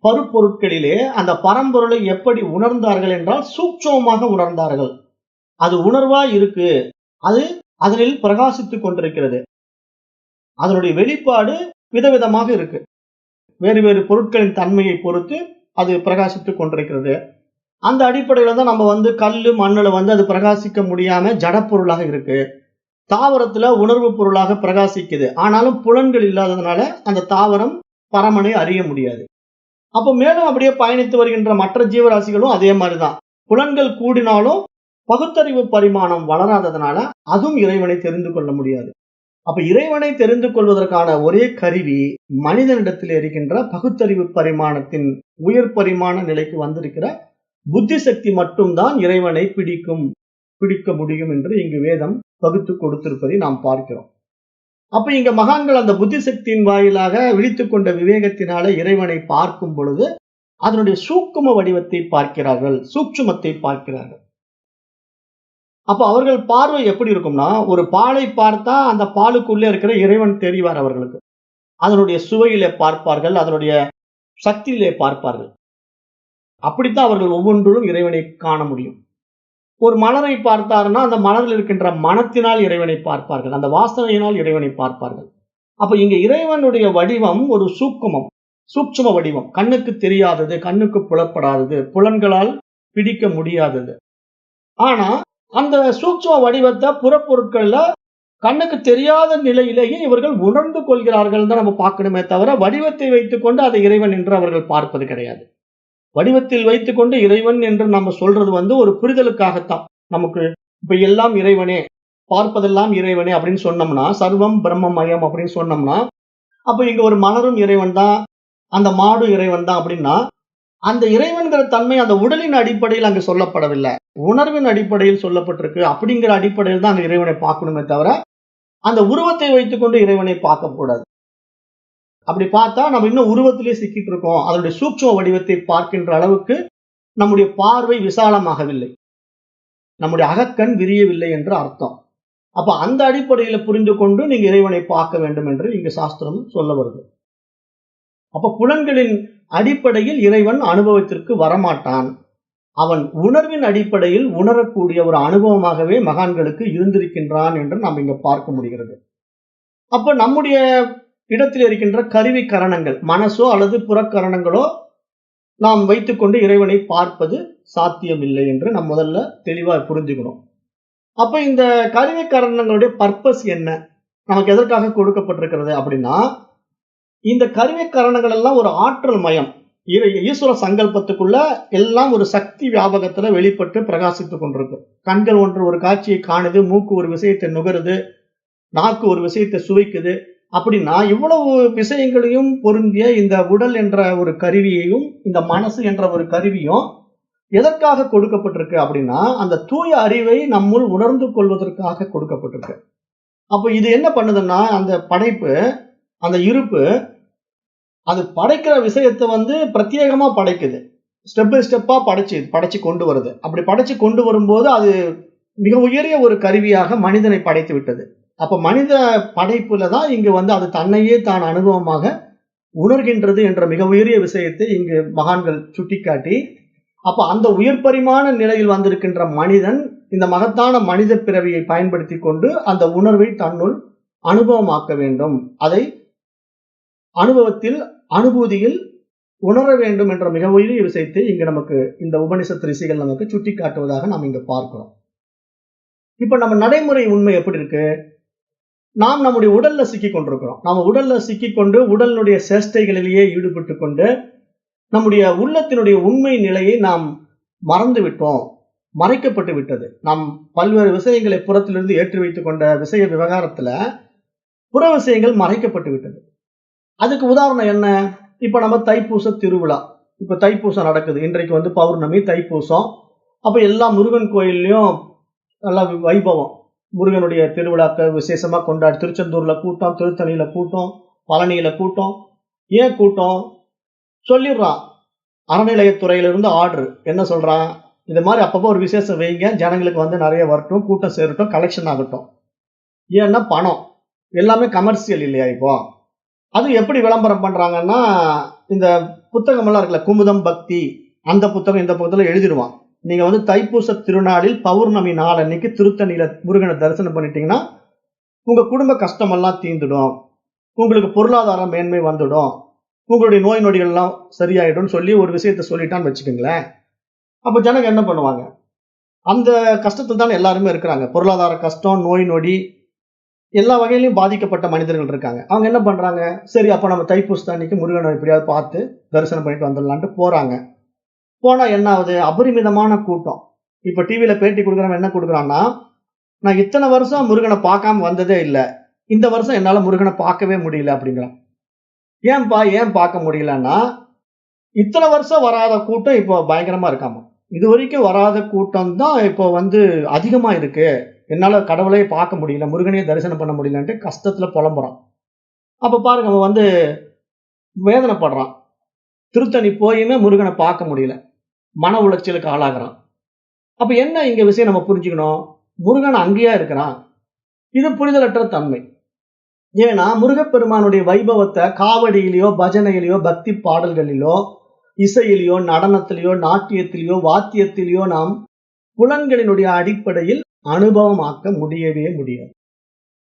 A: பருப்பொருட்களிலே அந்த பரம்பொருளை எப்படி உணர்ந்தார்கள் என்றால் சூட்சமமாக உணர்ந்தார்கள். அது உணர்வா இருக்கு. அது அதனில் பிரகாசித்துக் கொண்டிருக்கிறது. அதனுடைய வெளிப்பாடு விதவிதமாக இருக்கு. வேறு வேறு பொருட்களின் தன்மையை பொறுத்து அது பிரகாசித்துக் கொண்டிருக்கிறது. அந்த அடிப்படையில தான் நம்ம கல்லு மண்ணுல அது பிரகாசிக்க முடியாம ஜடப்பொருளாக இருக்கு. தாவரத்துல உணர்வு பொருளாக பிரகாசிக்குது. ஆனாலும் புலன்கள் இல்லாததுனால அந்த தாவரம் பரமனை அறிய முடியாது. அப்ப மேலும் அப்படியே பயணித்து வருகின்ற மற்ற ஜீவராசிகளும் அதே மாதிரிதான். புலன்கள் கூடினாலும் பகுத்தறிவு பரிமாணம் வளராததுனால அதுவும் இறைவனை தெரிந்து கொள்ள முடியாது. அப்ப இறைவனை தெரிந்து கொள்வதற்கான ஒரே கருவி மனிதனிடத்தில் இருக்கின்ற பகுத்தறிவு பரிமாணத்தின் உயர் பரிமாண நிலைக்கு வந்திருக்கிற புத்தி சக்தி மட்டும்தான் இறைவனை பிடிக்க முடியும் என்று இங்கு வேதம் பகுத்து கொடுத்திருப்பதை நாம் பார்க்கிறோம். அப்ப இங்க மகான்கள் அந்த புத்தி சக்தியின் வாயிலாக விழித்துக் கொண்ட விவேகத்தினால இறைவனை பார்க்கும் பொழுது அதனுடைய சூக்கும வடிவத்தை பார்க்கிறார்கள், சூட்சுமத்தை பார்க்கிறார்கள். அப்ப அவர்கள் பார்வை எப்படி இருக்கும்னா, ஒரு பாலை பார்த்தா அந்த பாலுக்குள்ளே இருக்கிற இறைவன் தெரிவார் அவர்களுக்கு. அதனுடைய சுவையிலே பார்ப்பார்கள், அதனுடைய சக்தியிலே பார்ப்பார்கள். அப்படித்தான் அவர்கள் ஒவ்வொன்றிலும் இறைவனை காண முடியும். ஒரு மலரை பார்த்தாருன்னா அந்த மலரில் இருக்கின்ற மனத்தினால் இறைவனை பார்ப்பார்கள், அந்த வாசனையினால் இறைவனை பார்ப்பார்கள். அப்ப இங்க இறைவனுடைய வடிவம் ஒரு சூட்சும வடிவம், கண்ணுக்கு தெரியாதது, கண்ணுக்கு புலப்படாதது, புலன்களால் பிடிக்க முடியாதது. ஆனா அந்த சூட்சும வடிவத்தை புறப்பொருட்கள்ல கண்ணுக்கு தெரியாத நிலையிலேயே இவர்கள் உணர்ந்து கொள்கிறார்கள் தான் நம்ம பார்க்கணுமே தவிர, வடிவத்தை வைத்துக் கொண்டு அதை இறைவன் என்று அவர்கள் பார்ப்பது கிடையாது. வடிவத்தில் வைத்துக் கொண்டு இறைவன் என்று நம்ம சொல்றது ஒரு புரிதலுக்காகத்தான். நமக்கு இப்ப எல்லாம் இறைவனே, பார்ப்பதெல்லாம் இறைவனே அப்படின்னு சொன்னோம்னா, சர்வம் பிரம்மமயம் அப்படின்னு சொன்னோம்னா, அப்ப இங்க ஒரு மலரும் இறைவன் தான், அந்த மாடு இறைவன் தான் அப்படின்னா, அந்த இறைவன்கிற தன்மை அந்த உடலின் அடிப்படையில் அங்கு சொல்லப்படவில்லை, உணர்வின் அடிப்படையில் சொல்லப்பட்டிருக்கு. அப்படிங்கிற அடிப்படையில் தான் அங்க இறைவனை பார்க்கணுமே தவிர, அந்த உருவத்தை வைத்துக் கொண்டு இறைவனை பார்க்க கூடாது. அப்படி பார்த்தா நம்ம இன்னும் உருவத்திலே சிக்கிட்டு இருக்கோம். அதனுடைய சூட்சும வடிவத்தை பார்க்கின்ற அளவுக்கு நம்முடைய பார்வை விசாலமாகவில்லை, நம்முடைய அகக்கண் விரியவில்லை என்று அர்த்தம். அப்ப அந்த அடிப்படையில புரிந்து கொண்டு நீங்க இறைவனை பார்க்க வேண்டும் என்று இங்கு சாஸ்திரம் சொல்ல வருது. அப்ப புலன்களின் அடிப்படையில் இறைவன் அனுபவத்திற்கு வரமாட்டான். அவன் உணர்வின் அடிப்படையில் உணரக்கூடிய ஒரு அனுபவமாகவே மகான்களுக்கு இருந்திருக்கின்றான் என்று நாம் இங்க பார்க்க முடிகிறது. அப்ப நம்முடைய இடத்தில் இருக்கின்ற கருவி கரணங்கள், மனசோ அல்லது புறக்கரணங்களோ நாம் வைத்துக்கொண்டு இறைவனை பார்ப்பது சாத்தியமில்லை என்று நாம் முதல்ல தெளிவா புரிஞ்சுக்கணும். அப்ப இந்த கருவி கரணங்களுடைய பர்பஸ் என்ன, நமக்கு எதற்காக கொடுக்கப்பட்டிருக்கிறது அப்படின்னா, இந்த கருவி கரணங்கள் எல்லாம் ஒரு ஆற்றல் மயம், ஈஸ்வர சங்கல்பத்துக்குள்ள எல்லாம் ஒரு சக்தி வியாபகத்துல வெளிப்பட்டு பிரகாசித்துக் கொண்டிருக்கு. கண்கள் ஒரு காட்சியை காணுது, மூக்கு ஒரு விஷயத்தை நுகருது, நாக்கு ஒரு விஷயத்தை சுவைக்குது. அப்படின்னா இவ்வளவு விஷயங்களையும் பொருந்திய இந்த உடல் என்ற ஒரு கருவியையும் இந்த மனசு என்ற ஒரு கருவியும் எதற்காக கொடுக்கப்பட்டிருக்கு அப்படின்னா, அந்த தூய அறிவை நம்முள் உணர்ந்து கொள்வதற்காக கொடுக்கப்பட்டிருக்கு. அப்ப இது என்ன பண்ணுதுன்னா, அந்த படைப்பு, அந்த இருப்பு, அது படைக்கிற விஷயத்தை பிரத்யேகமா படைக்குது. ஸ்டெப் பை ஸ்டெப்பா படைச்சு கொண்டு வருது. அப்படி படைச்சு கொண்டு வரும்போது அது மிக உயரிய ஒரு கருவியாக மனிதனை படைத்து விட்டது. அப்ப மனித படைப்புல தான் இங்கு அது தன்னையே தான் அனுபவமாக உணர்கின்றது என்ற மிக உயரிய விஷயத்தை இங்கு மகான்கள் சுட்டிக்காட்டி, அப்ப அந்த உயர் பரிமாண நிலையில் வந்திருக்கின்ற மனிதன் இந்த மகத்தான மனித பிறவியை பயன்படுத்தி கொண்டு அந்த உணர்வை தன்னுள் அனுபவமாக்க வேண்டும், அதை அனுபவத்தில் அனுபூதியில் உணர வேண்டும் என்ற மிக உயரிய விஷயத்தை இங்கு நமக்கு இந்த உபனிஷத் ரிஷிகள் நமக்கு சுட்டி காட்டுவதாக நாம் இங்க பார்க்கிறோம். இப்ப நம்ம நடைமுறை உண்மை எப்படி இருக்கு? நாம் நம்முடைய உடல்ல சிக்கி கொண்டிருக்கிறோம். நம்ம உடல்ல சிக்கிக்கொண்டு உடலினுடைய சேஷ்டைகளிலேயே ஈடுபட்டு கொண்டு நம்முடைய உள்ளத்தினுடைய உண்மை நிலையை நாம் மறந்து விட்டோம், மறைக்கப்பட்டு விட்டது. நாம் பல்வேறு விஷயங்களை புறத்திலிருந்து ஏற்றி வைத்துக் கொண்ட விஷய விவகாரத்துல புற விஷயங்கள் மறைக்கப்பட்டு விட்டது. அதுக்கு உதாரணம் என்ன? இப்ப நம்ம தைப்பூச திருவிழா, இப்ப தைப்பூசம் நடக்குது. இன்றைக்கு பௌர்ணமி, தைப்பூசம். அப்ப எல்லா முருகன் கோயில்லையும் நல்லா வைபவம். முருகனுடைய திருவிழாக்கள் விசேஷமா கொண்டாடி திருச்செந்தூர்ல கூட்டம், திருத்தணியில கூட்டம், பழனியில கூட்டம். ஏன் கூட்டம்? சொல்லிடுறான். அறநிலையத்துறையிலிருந்து ஆர்டர். என்ன சொல்றான்? இது மாதிரி அப்பப்போ ஒரு விசேஷம் வைங்க. ஜனங்களுக்கு வந்து நிறைய வரட்டும், கூட்டம் சேரட்டும், கலெக்ஷன் ஆகட்டும். ஏன்னா பணம். எல்லாமே கமர்ஷியல் இல்லையா இப்போ? அது எப்படி விளம்பரம் பண்றாங்கன்னா, இந்த புத்தகமெல்லாம் இருக்குல்ல, குமுதம் பக்தி, அந்த புத்தகம் இந்த புத்தகத்துல எழுதிடுவான். நீங்க வந்து தைப்பூச திருநாளில் பௌர்ணமி நாள் அன்னைக்கு திருத்தணியில முருகனை தரிசனம் பண்ணிட்டீங்கன்னா, உங்க குடும்ப கஷ்டமெல்லாம் தீர்ந்துடும். உங்களுக்கு பொருளாதார மேன்மை வந்துடும். உங்களுடைய நோய் நொடிகள் எல்லாம் சரியாயிடும்னு சொல்லி ஒரு விஷயத்த சொல்லிட்டான்னு வச்சுக்கோங்களேன். அப்ப ஜனங்க என்ன பண்ணுவாங்க? அந்த கஷ்டத்துல தானே எல்லாருமே இருக்கிறாங்க. பொருளாதார கஷ்டம், நோய் நொடி எல்லா வகையிலும் பாதிக்கப்பட்ட மனிதர்கள் இருக்காங்க. அவங்க என்ன பண்றாங்க? சரி அப்ப நம்ம தைப்பூச அன்னைக்கு முருகனை எப்படியாவது பார்த்து தரிசனம் பண்ணிட்டு வந்துடலான்ட்டு போறாங்க. போனா என்ன ஆகுது? அபரிமிதமான கூட்டம். இப்ப டிவில பேட்டி குடுக்குறவன் என்ன குடுக்குறான்னா, நான் இத்தனை வருஷம் முருகனை பார்க்காம வந்ததே இல்ல. இந்த வருஷம் என்னால முருகனை பார்க்கவே முடியல அப்படிங்கிறான். ஏன்பா ஏன் பார்க்க முடியலன்னா, இத்தனை வருஷம் வராத கூட்டம் இப்போ பயங்கரமா இருக்காமா. இதுவரைக்கும் வராத கூட்டம் தான் இப்போ வந்து அதிகமா இருக்கு. என்னால கடவுளையே பார்க்க முடியல, முருகனையே தரிசனம் பண்ண முடியலன்ட்டு கஷ்டத்துல புலம்புறான். அப்ப பாருங்க அவன் வந்து வேதனைப்படுறான். திருத்தணி போயுமே முருகனை பார்க்க முடியல. மன உளைச்சலுக்கு ஆளாகுறான். அப்ப என்ன இங்க விஷயம் நம்ம புரிஞ்சுக்கணும்? முருகன் அங்கேயா இருக்கிறான். இது புரிதலற்ற தன்மை. ஏன்னா முருகப்பெருமானுடைய வைபவத்தை காவடியிலயோ, பஜனையிலயோ, பக்தி பாடல்களிலோ, இசையிலயோ, நடனத்திலயோ, நாட்டியத்திலயோ, வாத்தியத்திலயோ நாம் புலன்களினுடைய அடிப்படையில் அனுபவமாக்க முடியவே முடியாது.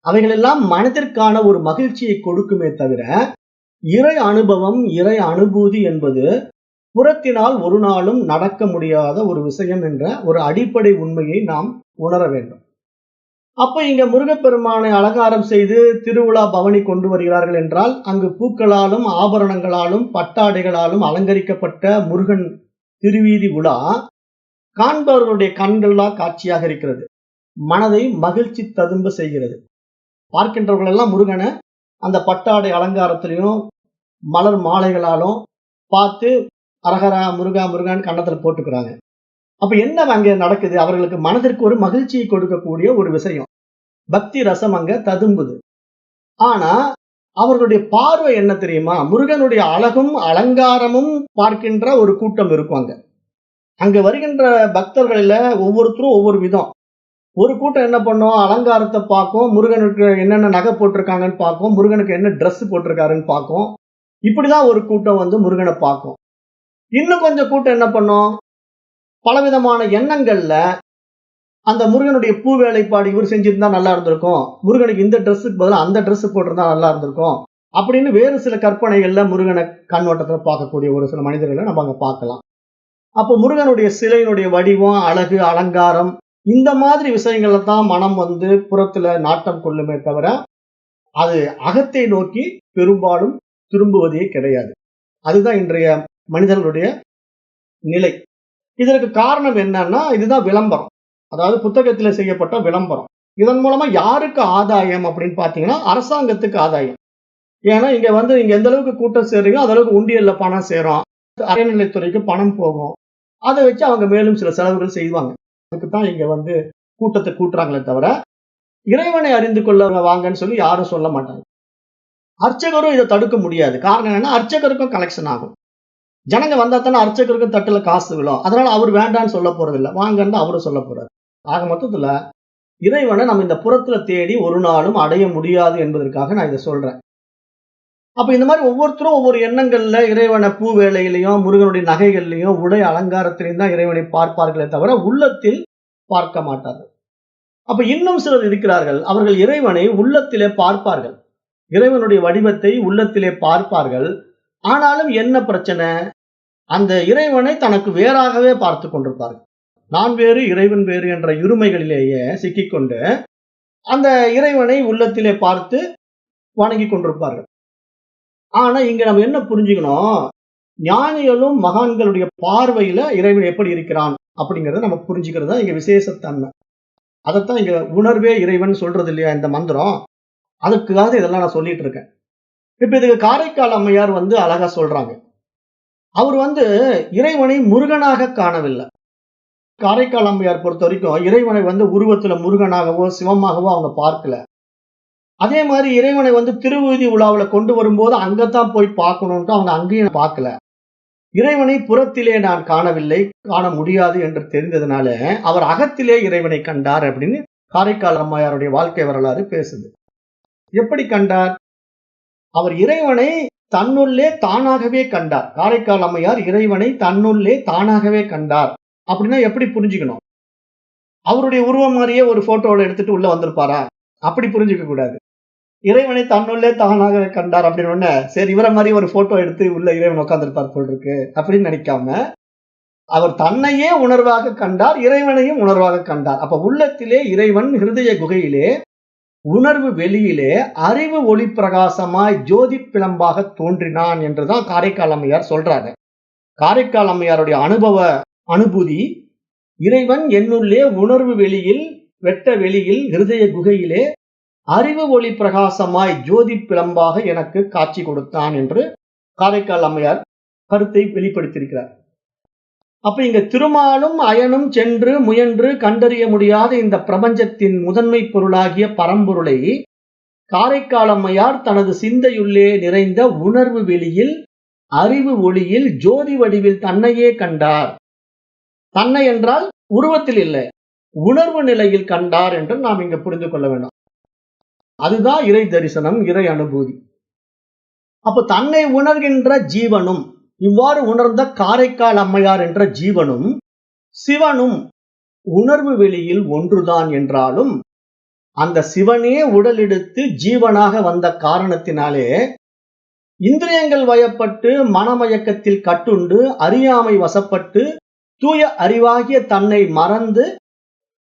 A: அவைகளெல்லாம் மனதிற்கான ஒரு மகிழ்ச்சியை கொடுக்குமே தவிர, இறை அனுபவம், இறை அனுபூதி என்பது புறத்தினால் ஒரு நாளும் நடக்க முடியாத ஒரு விஷயம் என்ற ஒரு அடிப்படை உண்மையை நாம் உணர வேண்டும். அப்ப இங்க முருகப்பெருமானை அலங்காரம் செய்து திருவிழா பவனி கொண்டு வருகிறார்கள் என்றால், அங்கு பூக்களாலும், ஆபரணங்களாலும், பட்டாடைகளாலும் அலங்கரிக்கப்பட்ட முருகன் திருவீதி உலா காண்பவர்களுடைய கண்களால் காட்சியாக இருக்கிறது. மனதை மகிழ்ச்சி ததும்ப செய்கிறது. பார்க்கின்றவர்கள் எல்லாம் முருகனை அந்த பட்டாடை அலங்காரத்திலையும், மலர் மாலைகளாலும் பார்த்து அரஹரா முருகா முருகான்னு கன்னத்துல போட்டுக்கிறாங்க. அப்ப என்ன அங்க நடக்குது? அவர்களுக்கு மனதிற்கு ஒரு மகிழ்ச்சியை கொடுக்கக்கூடிய ஒரு விஷயம். பக்தி ரசம் அங்க ததும்புது. ஆனா அவர்களுடைய பார்வை என்ன தெரியுமா? முருகனுடைய அழகும் அலங்காரமும் பார்க்கின்ற ஒரு கூட்டம் இருக்கும் அங்க. அங்க வருகின்ற பக்தர்கள்ல ஒவ்வொருத்தரும் ஒவ்வொரு விதம். ஒரு கூட்டம் என்ன பண்ணும்? அலங்காரத்தை பார்க்கும், முருகனுக்கு என்னென்ன நகை போட்டிருக்காங்கன்னு பார்க்கும், முருகனுக்கு என்ன ட்ரெஸ் போட்டிருக்காருன்னு பார்க்கும். இப்படிதான் ஒரு கூட்டம் வந்து முருகனை பார்க்கும். இன்னும் கொஞ்சம் கூட்டம் என்ன பண்ணும்? பலவிதமான எண்ணங்கள்ல அந்த முருகனுடைய பூ வேலைப்பாடு இவர் செஞ்சிருந்தா நல்லா இருந்திருக்கும், முருகனுக்கு இந்த ட்ரெஸ்ஸுக்கு பதிலா அந்த ட்ரெஸ் போட்டிருந்தா நல்லா இருந்திருக்கும் அப்படின்னு வேறு சில கற்பனைகள்ல முருகனை கண்ணோட்டத்துல பார்க்கக்கூடிய ஒரு சில மனிதர்களை நம்ம அங்க பார்க்கலாம். அப்போ முருகனுடைய சிலையினுடைய வடிவம், அழகு, அலங்காரம் இந்த மாதிரி விஷயங்கள்ல தான் மனம் வந்து புறத்துல நாட்டம் கொள்ளுமே தவிர, அது அகத்தை நோக்கி பெரும்பாலும் திரும்புவதே கிடையாது. அதுதான் இன்றைய மனிதர்களுடைய நிலை. இதற்கு காரணம் என்னன்னா, இதுதான் விளம்பரம். அதாவது புத்தகத்துல செய்யப்பட்ட விளம்பரம். இதன் மூலமா யாருக்கு ஆதாயம் அப்படின்னு பாத்தீங்கன்னா, அரசாங்கத்துக்கு ஆதாயம். ஏன்னா இங்க வந்து நீங்க எந்த அளவுக்கு கூட்டம் சேர்றீங்களோ அந்த அளவுக்கு உண்டியல்ல பணம் சேரும். அறநிலைத்துறைக்கு பணம் போகும். அதை வச்சு அவங்க மேலும் சில செலவுகள் செய்வாங்க. அதுக்குத்தான் இங்க வந்து கூட்டத்தை கூட்டுறாங்களே தவிர, இறைவனை அறிந்து கொள்ள வாங்கன்னு சொல்லி யாரும் சொல்ல மாட்டாங்க. அர்ச்சகரும் இதை தடுக்க முடியாது. காரணம் என்னன்னா, அர்ச்சகருக்கும் கலெக்ஷன் ஆகும். ஜனங்க வந்தா தானே அர்ச்சகருக்கும் தட்டுல காசு விழும். அதனால அவர் வேண்டான்னு சொல்ல போறது இல்ல. வாங்கன்னு தான் அவரும் சொல்ல போறாரு. ஆக மொத்தத்துல இறைவனை நம்ம இந்த புறத்துல தேடி ஒரு நாளும் அடைய முடியாது என்பதற்காக நான் இதை சொல்றேன். அப்ப இந்த மாதிரி ஒவ்வொருத்தரும் ஒவ்வொரு எண்ணங்கள்ல இறைவனை பூ வேலையிலையும், முருகனுடைய நகைகள்லையும், உடை அலங்காரத்திலையும் தான் இறைவனை பார்ப்பார்களே தவிர உள்ளத்தில் பார்க்க மாட்டார்கள். அப்ப இன்னும் சிலர் இருக்கிறார்கள். அவர்கள் இறைவனை உள்ளத்திலே பார்ப்பார்கள். இறைவனுடைய வடிவத்தை உள்ளத்திலே பார்ப்பார்கள். ஆனாலும் என்ன பிரச்சனை? அந்த இறைவனை தனக்கு வேறாகவே பார்த்து கொண்டிருப்பார்கள். நான் வேறு, இறைவன் வேறு என்ற இருமைகளிலேயே சிக்கிக்கொண்டு அந்த இறைவனை உள்ளத்திலே பார்த்து வணங்கிக் கொண்டிருப்பார்கள். ஆனா இங்க நம்ம என்ன புரிஞ்சுக்கணும்? ஞானிகளும் மகான்களுடைய பார்வையில இறைவன் எப்படி இருக்கிறான் அப்படிங்கறத நம்ம புரிஞ்சுக்கிறது தான் இங்க விசேஷத்தன்மை. அதைத்தான் இங்க உணர்வே இறைவன் சொல்றது இல்லையா இந்த மந்திரம். அதுக்காக இதெல்லாம் நான் சொல்லிட்டு இருக்கேன். இப்ப இதுக்கு காரைக்கால் அம்மையார் வந்து அழகா சொல்றாங்க. அவர் வந்து இறைவனை முருகனாக காணவில்லை. காரைக்கால் அம்மையார் பொறுத்த வரைக்கும் இறைவனை உருவத்துல முருகனாகவோ சிவமாகவோ அவங்க பார்க்கல. அதே மாதிரி இறைவனை திருவீதி உலாவுல கொண்டு வரும்போது அங்கத்தான் போய் பார்க்கணும்ட்டு அவங்க அங்கேயும் பார்க்கல. இறைவனை புறத்திலே நான் காணவில்லை, காண முடியாது என்று தெரிந்ததுனால அவர் அகத்திலே இறைவனை கண்டார் அப்படின்னு காரைக்கால் அம்மையாருடைய வாழ்க்கை வரலாறு பேசுது. எப்படி கண்டார்? அவர் இறைவனை தன்னுள்ளே தானாகவே கண்டார். காரைக்கால் அம்மையார் இறைவனை தன்னுள்ளே தானாகவே கண்டார் அப்படின்னா எப்படி புரிஞ்சுக்கணும்? அவருடைய உருவம் மாதிரியே ஒரு போட்டோல எடுத்துட்டு உள்ள வந்திருப்பாரா? அப்படி புரிஞ்சுக்க கூடாது. இறைவனை தன்னுள்ளே தானாக கண்டார் அப்படின்னு சரி இவரை மாதிரி ஒரு போட்டோ எடுத்து உள்ள இறைவன் உட்கார்ந்திருப்பார் போல் இருக்கு அப்படின்னு நினைக்காம அவர் தன்னையே உணர்வாக கண்டார், இறைவனையும் உணர்வாக கண்டார். அப்ப உள்ளத்திலே இறைவன் ஹிருதய குகையிலே உணர்வு வெளியிலே அறிவு ஒளி பிரகாசமாய் ஜோதி பிளம்பாக தோன்றினான் என்றுதான் காரைக்கால் அம்மையார் சொல்றாங்க. காரைக்கால் அம்மையாருடைய அனுபூதி இறைவன் என்னுள்ளே உணர்வு வெளியில் வெட்ட வெளியில் ஹிருதய குகையிலே அறிவு ஒளி பிரகாசமாய் ஜோதி பிளம்பாக எனக்கு காட்சி கொடுத்தான் என்று காரைக்கால் அம்மையார் கருத்தை வெளிப்படுத்தியிருக்கிறார். அப்ப இங்க திருமாலும் அயனும் சென்று முயன்று கண்டறிய முடியாத இந்த பிரபஞ்சத்தின் முதன்மை பொருளாகிய பரம்பொருளை காரைக்கால் அம்மையார் தனது சிந்தையுள்ளே நிறைந்த உணர்வு வெளியில் அறிவு ஒளியில் ஜோதி வடிவில் தன்னையே கண்டார். தன்னை என்றால் உருவத்தில் இல்லை, உணர்வு நிலையில் கண்டார் என்று நாம் இங்க புரிந்து கொள்ள வேண்டும். அதுதான் இறை தரிசனம், இறை அனுபூதி. அப்ப தன்னை உணர்கின்ற ஜீவனும், இவ்வாறு உணர்ந்த காரைக்கால் அம்மையார் என்ற ஜீவனும் சிவனும் உணர்வு வெளியில் ஒன்றுதான் என்றாலும் அந்த சிவனே உடலெடுத்து ஜீவனாக வந்த காரணத்தினாலே இந்திரியங்கள் வயப்பட்டு மனமயக்கத்தில் கட்டுண்டு அறியாமை வசப்பட்டு தூய அறிவாகிய தன்னை மறந்து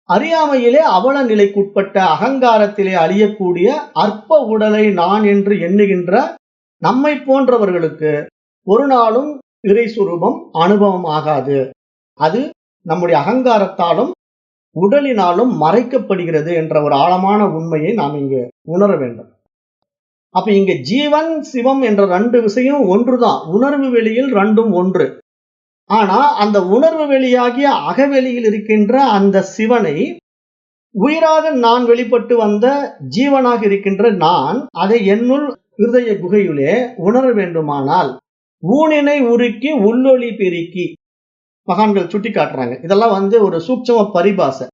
A: அறியாமையிலே அவல நிலைக்குட்பட்ட அகங்காரத்திலே அழியக்கூடிய அற்ப உடலை நான் என்று எண்ணுகின்ற நம்மை போன்றவர்களுக்கு ஒரு நாளும் இறை சுரூபம் அனுபவம் ஆகாது. அது நம்முடைய அகங்காரத்தாலும் உடலினாலும் மறைக்கப்படுகிறது என்ற ஒரு ஆழமான உண்மையை நாம் இங்கு உணர வேண்டும். அப்ப இங்க ஜீவன் சிவம் என்ற ரெண்டு விஷயம் ஒன்றுதான். உணர்வு வெளியில் ரெண்டும் ஒன்று. ஆனா அந்த உணர்வு வெளியாகிய அகவெளியில் இருக்கின்ற அந்த சிவனை உயிராக நான் வெளிப்பட்டு வந்த ஜீவனாக இருக்கின்ற நான் அதை என்னுள் ஹிருதய குகையிலே உணர வேண்டுமானால் ஊனினை உருக்கி உள்ளொளி பெருக்கி மகான்கள் சுட்டி காட்டுறாங்க. இதெல்லாம் ஒரு சூட்சம பரிபாசை.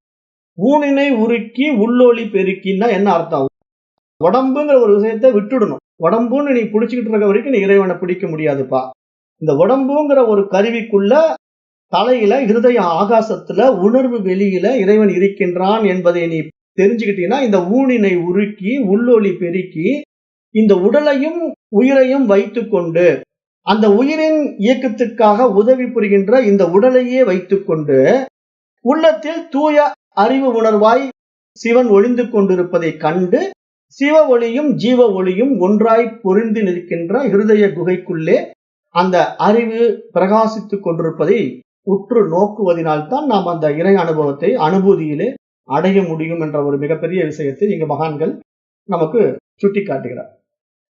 A: ஊனினை உருக்கி உள்ளொளி பெருக்கின்னா என்ன அர்த்தம்? உடம்புங்கிற ஒரு விஷயத்தை விட்டுடணும். உடம்புன்னு நீ பிடிச்சுக்கிட்டு இருக்க வரைக்கும் நீ இறைவனை பிடிக்க முடியாதுப்பா. இந்த உடம்புங்கிற ஒரு கருவிக்குள்ள தலையில ஹிருதய ஆகாசத்துல உணர்வு வெளியில இறைவன் இருக்கின்றான் என்பதை நீ தெரிஞ்சுக்கிட்டீங்கன்னா இந்த ஊனினை உருக்கி உள்ளொளி பெருக்கி இந்த உடலையும் உயிரையும் வைத்துக்கொண்டு அந்த உயிரின் இயக்கத்துக்காக உதவி புரிகின்ற இந்த உடலையே வைத்துக்கொண்டு உள்ளத்தில் தூய அறிவு உணர்வாய் சிவன் ஒளிந்து கொண்டிருப்பதை கண்டு சிவ ஒளியும் ஜீவ ஒளியும் ஒன்றாய் பொருந்தி நிற்கின்ற ஹிருதய குகைக்குள்ளே அந்த அறிவு பிரகாசித்துக் கொண்டிருப்பதை உற்று நோக்குவதனால்தான் நாம் அந்த இறை அனுபவத்தை அனுபூதியிலே அடைய முடியும் என்ற ஒரு மிகப்பெரிய விஷயத்தை இங்க மகான்கள் நமக்கு சுட்டி காட்டுகிறார்.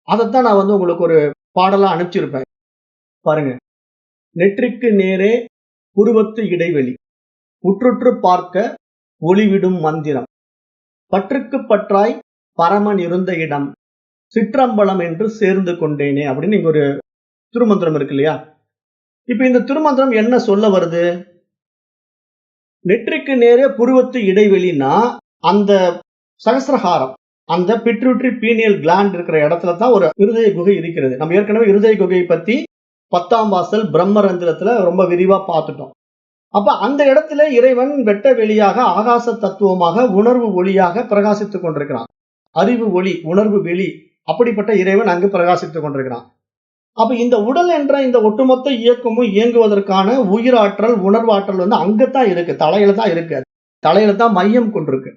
A: அதைத்தான் நான் உங்களுக்கு ஒரு பாடலா அனுப்பிச்சிருப்பேன் பாருங்க. நெற்றிக்கு நேரே புருவத்து இடைவெளி உற்றுற்று பார்க்க ஒளிவிடும் மந்திரம் பற்றுக்கு பற்றாய் பரமன் இருந்த இடம் சிற்றம்பலம் என்று சேர்ந்து கொண்டேனே அப்படின்னு இங்க ஒரு திருமந்திரம் இருக்கு இல்லையா? இப்ப இந்த திருமந்திரம் என்ன சொல்ல வருது? நெற்றிக்கு நேரே புருவத்து இடைவெளினா அந்த சகசிரஹாரம், அந்த பிட்ரூட்ரி பீனியல் கிளாண்ட் இருக்கிற இடத்துல தான் ஒரு இருதய குகை இருக்கிறது. நம்ம ஏற்கனவே இருதய குகையை பத்தி 10ஆம் வாசல் பிரம்மரந்திரத்துல ரொம்ப விரிவா பார்த்துட்டோம். அப்ப அந்த இடத்துல இறைவன் வெட்ட வெளியாக ஆகாச தத்துவமாக உணர்வு ஒளியாக பிரகாசித்துக் கொண்டிருக்கிறான். அறிவு ஒளி, உணர்வு வெளி, அப்படிப்பட்ட இறைவன் அங்கு பிரகாசித்துக் கொண்டிருக்கிறான். அப்ப இந்த உடல் என்ற இந்த ஒட்டுமொத்த இயக்கமும் இயங்குவதற்கான உயிராற்றல் உணர்வாற்றல் அங்கத்தான் இருக்கு, தலையில தான் இருக்கு, தலையில தான் மையம் கொண்டிருக்கு.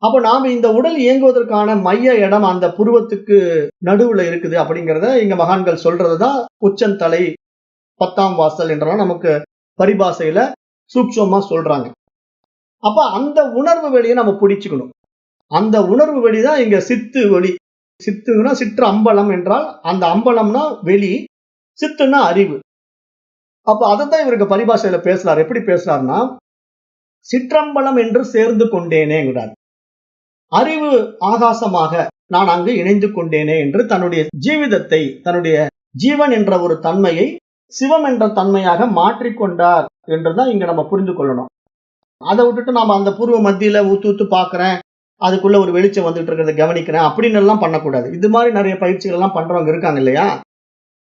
A: அப்ப நாம இந்த உடல் இயங்குவதற்கான மைய இடம் அந்த புருவத்துக்கு நடுவுல இருக்குது அப்படிங்கிறத இங்க மகான்கள் சொல்றதுதான் உச்சந்தலை 10ஆம் வாசல் என்றெல்லாம் நமக்கு பரிபாசையில சூட்சமா சொல்றாங்க. அப்ப அந்த உணர்வு வெளியை நம்ம பிடிச்சுக்கணும். அந்த உணர்வு வெளிதான் இங்க சித்து வெளி. சித்துனா சிற்று அம்பலம் என்றால் அந்த அம்பலம்னா வெளி, சித்துனா அறிவு. அப்ப அதைத்தான் இவருக்கு பரிபாஷையில பேசுறாரு. எப்படி பேசுறாருன்னா, சிற்றம்பலம் என்று சேர்ந்து கொண்டேனேங்கிறார். அறிவு ஆகாசமாக நான் அங்கு இணைந்து கொண்டேனே என்று தன்னுடைய ஜீவிதத்தை, தன்னுடைய ஜீவன் என்ற ஒரு தன்மையை சிவம் என்ற தன்மையாக மாற்றிக்கொண்டார் என்றுதான் இங்க நம்ம புரிந்து கொள்ளணும். அதை விட்டுட்டு நாம அந்த பூர்வ மத்தியில ஊத்து பாக்குறேன், அதுக்குள்ள ஒரு வெளிச்சம் வந்துட்டு இருக்கிறத கவனிக்கிறேன் அப்படின்னு எல்லாம் பண்ணக்கூடாது. இது மாதிரி நிறைய பயிற்சிகள் எல்லாம் பண்றவங்க இருக்காங்க இல்லையா?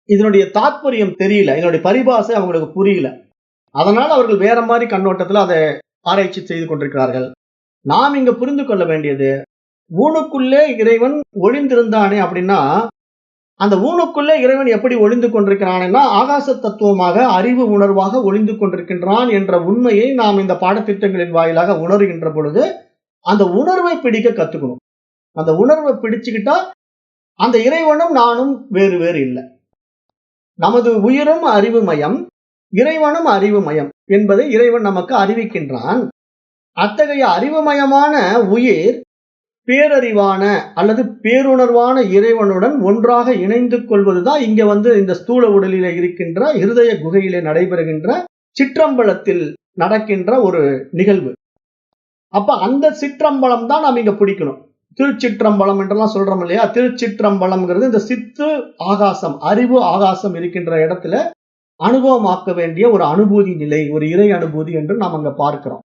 A: இதனுடைய தாத்பரியம் தெரியல, இதனுடைய பரிபாசை அவங்களுக்கு புரியல. அதனால அவர்கள் வேற மாதிரி கண்ணோட்டத்துல அதை ஆராய்ச்சி செய்து கொண்டிருக்கிறார்கள். நாம் இங்க புரிந்து கொள்ள வேண்டியது, ஊனுக்குள்ளே இறைவன் ஒளிந்திருந்தானே அப்படின்னா, அந்த ஊனுக்குள்ளே இறைவன் எப்படி ஒளிந்து கொண்டிருக்கிறான்னா ஆகாச தத்துவமாக அறிவு உணர்வாக ஒளிந்து கொண்டிருக்கின்றான் என்ற உண்மையை நாம் இந்த பாடத்திட்டங்களின் வாயிலாக உணர்கின்ற பொழுது அந்த உணர்வை பிடிக்க கத்துக்கணும். அந்த உணர்வை பிடிச்சுக்கிட்டா அந்த இறைவனும் நானும் வேறு வேறு இல்லை. நமது உயிரும் அறிவுமயம், இறைவனும் அறிவுமயம் என்பதை இறைவன் நமக்கு அறிவிக்கின்றான். அத்தகைய அறிவுமயமான உயிர் பேரறிவான அல்லது பேருணர்வான இறைவனுடன் ஒன்றாக இணைந்து கொள்வதுதான் இங்க இந்த ஸ்தூல உடலிலே இருக்கின்ற இருதய குகையிலே நடைபெறுகின்ற சிற்றம்பலத்தில் நடக்கின்ற ஒரு நிகழ்வு. அப்ப அந்த சிற்றம்பலம் தான் நாம் இங்க பிடிக்கணும். திருச்சிற்றம்பலம் என்றெல்லாம் சொல்றோம் இல்லையா? திருச்சிற்றம்பலம்ங்கிறது இந்த சித்து ஆகாசம், அறிவு ஆகாசம் இருக்கின்ற இடத்துல அனுபவமாக்க வேண்டிய ஒரு அனுபூதி நிலை, ஒரு இறை அனுபூதி என்று நாம் அங்க பார்க்கிறோம்.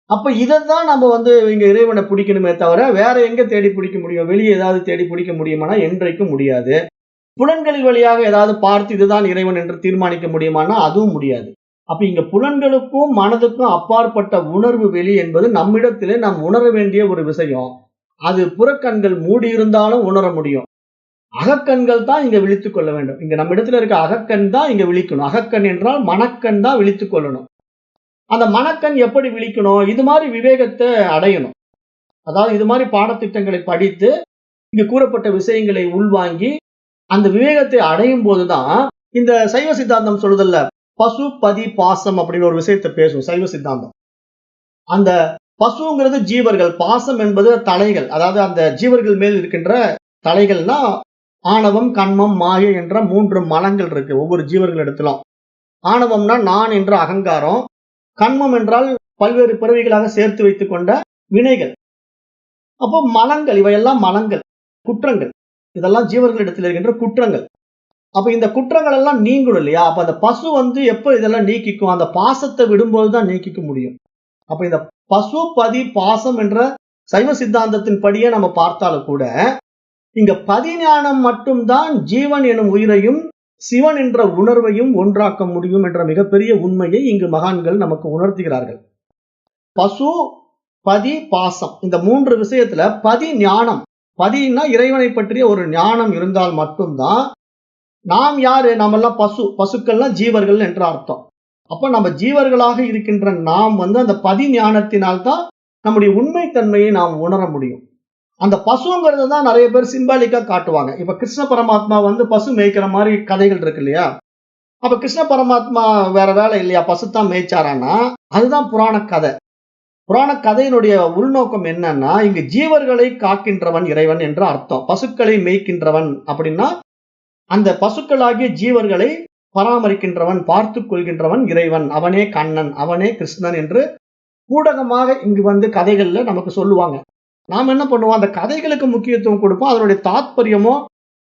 A: அப்ப இதைதான் நம்ம இங்க இறைவனை பிடிக்கணுமே தவிர வேற எங்க தேடி பிடிக்க முடியும்? வெளியே ஏதாவது தேடி பிடிக்க முடியுமானா என்றைக்கும் முடியாது. புலன்களின் வழியாக ஏதாவது பார்த்து இதுதான் இறைவன் என்று தீர்மானிக்க முடியுமானா அதுவும் முடியாது. அப்ப இங்க புலன்களுக்கும் மனதுக்கும் அப்பாற்பட்ட உணர்வு வெளி என்பது நம்மிடத்திலே நாம் உணர வேண்டிய ஒரு விஷயம். அது புறக்கண்கள் மூடி இருந்தாலும் உணர முடியும். அகக்கண்கள் தான் இங்க விழித்துக் கொள்ள வேண்டும். இங்க நம்ம இடத்துல இருக்க அகக்கண் தான் இங்க விழிக்கணும். அகக்கண் என்றால் மனக்கண் தான் விழித்துக் கொள்ளணும். அந்த மனக்கண் எப்படி விழிக்கணும்? இது மாதிரி விவேகத்தை அடையணும். அதாவது இது மாதிரி பாடத்திட்டங்களை படித்து இங்கு கூறப்பட்ட விஷயங்களை உள்வாங்கி அந்த விவேகத்தை அடையும் போதுதான் இந்த சைவ சித்தாந்தம் சொல்லுதல்ல, பசு பதி பாசம் அப்படின்னு ஒரு விஷயத்தை பேசும் சைவ சித்தாந்தம். அந்த பசுங்கிறது ஜீவர்கள், பாசம் என்பது தலைகள். அதாவது அந்த ஜீவர்கள் மேல் இருக்கின்ற தலைகள்னா ஆணவம், கண்மம், மாயை என்ற 3 மலங்கள் இருக்கு ஒவ்வொரு ஜீவர்கள் இடத்திலும். ஆணவம்னா நான் என்ற அகங்காரம், கண்மம் என்றால் பல்வேறு பிறவிகளாக சேர்த்து வைத்துக் கொண்ட வினைகள். அப்போ மலங்கள், இவையெல்லாம் மலங்கள், குற்றங்கள். இதெல்லாம் ஜீவர்களிடத்தில் இருக்கின்ற குற்றங்கள். அப்ப இந்த குற்றங்கள் எல்லாம் நீங்கணும் இல்லையா? அப்ப அந்த பசு எப்ப இதெல்லாம் நீக்கிக்கும்? அந்த பாசத்தை விடும்போதுதான் நீக்கிக்க முடியும். அப்ப இந்த பசு பதி பாசம் என்ற சைவ சித்தாந்தத்தின் படியே நம்ம பார்த்தாலும் கூட இங்க பதிஞானம் மட்டும்தான் ஜீவன் எனும் உயிரையும் சிவன் என்ற உணர்வையும் ஒன்றாக்க முடியும் என்ற மிகப்பெரிய உண்மையை இங்கு மகான்கள் நமக்கு உணர்த்துகிறார்கள். பசு பதி பாசம் இந்த 3 விஷயத்துல பதி ஞானம், பதினா இறைவனை பற்றிய ஒரு ஞானம் இருந்தால் மட்டும்தான் நாம் யாரு? நாமெல்லாம் பசுக்கள்லாம் ஜீவர்கள் என்ற அர்த்தம். அப்ப நம்ம ஜீவர்களாக இருக்கின்ற நாம் அந்த பதி ஞானத்தினால்தான் நம்முடைய உண்மைத்தன்மையை நாம் உணர முடியும். அந்த பசுங்கிறத தான் நிறைய பேர் சிம்பாலிக்கா காட்டுவாங்க. இப்ப கிருஷ்ண பரமாத்மா பசு மேய்க்கிற மாதிரி கதைகள் இருக்கு இல்லையா? அப்ப கிருஷ்ண பரமாத்மா வேற வேலை இல்லையா? பசுத்தான் மேய்ச்சாரானா அதுதான் புராண கதை. புராண கதையினுடைய உள்நோக்கம் என்னன்னா, இங்கு ஜீவர்களை காக்கின்றவன் இறைவன் என்ற அர்த்தம். பசுக்களை மேய்க்கின்றவன் அப்படின்னா அந்த பசுக்களாகிய ஜீவர்களை பராமரிக்கின்றவன், பார்த்து கொள்கின்றவன் இறைவன். அவனே கண்ணன், அவனே கிருஷ்ணன் என்று ஊடகமாக இங்கு கதைகள்ல நமக்கு சொல்லுவாங்க. நாம் என்ன பண்ணுவோம்? அந்த கதைகளுக்கு முக்கியத்துவம் கொடுப்போம், அதனுடைய தாத்பரியமோ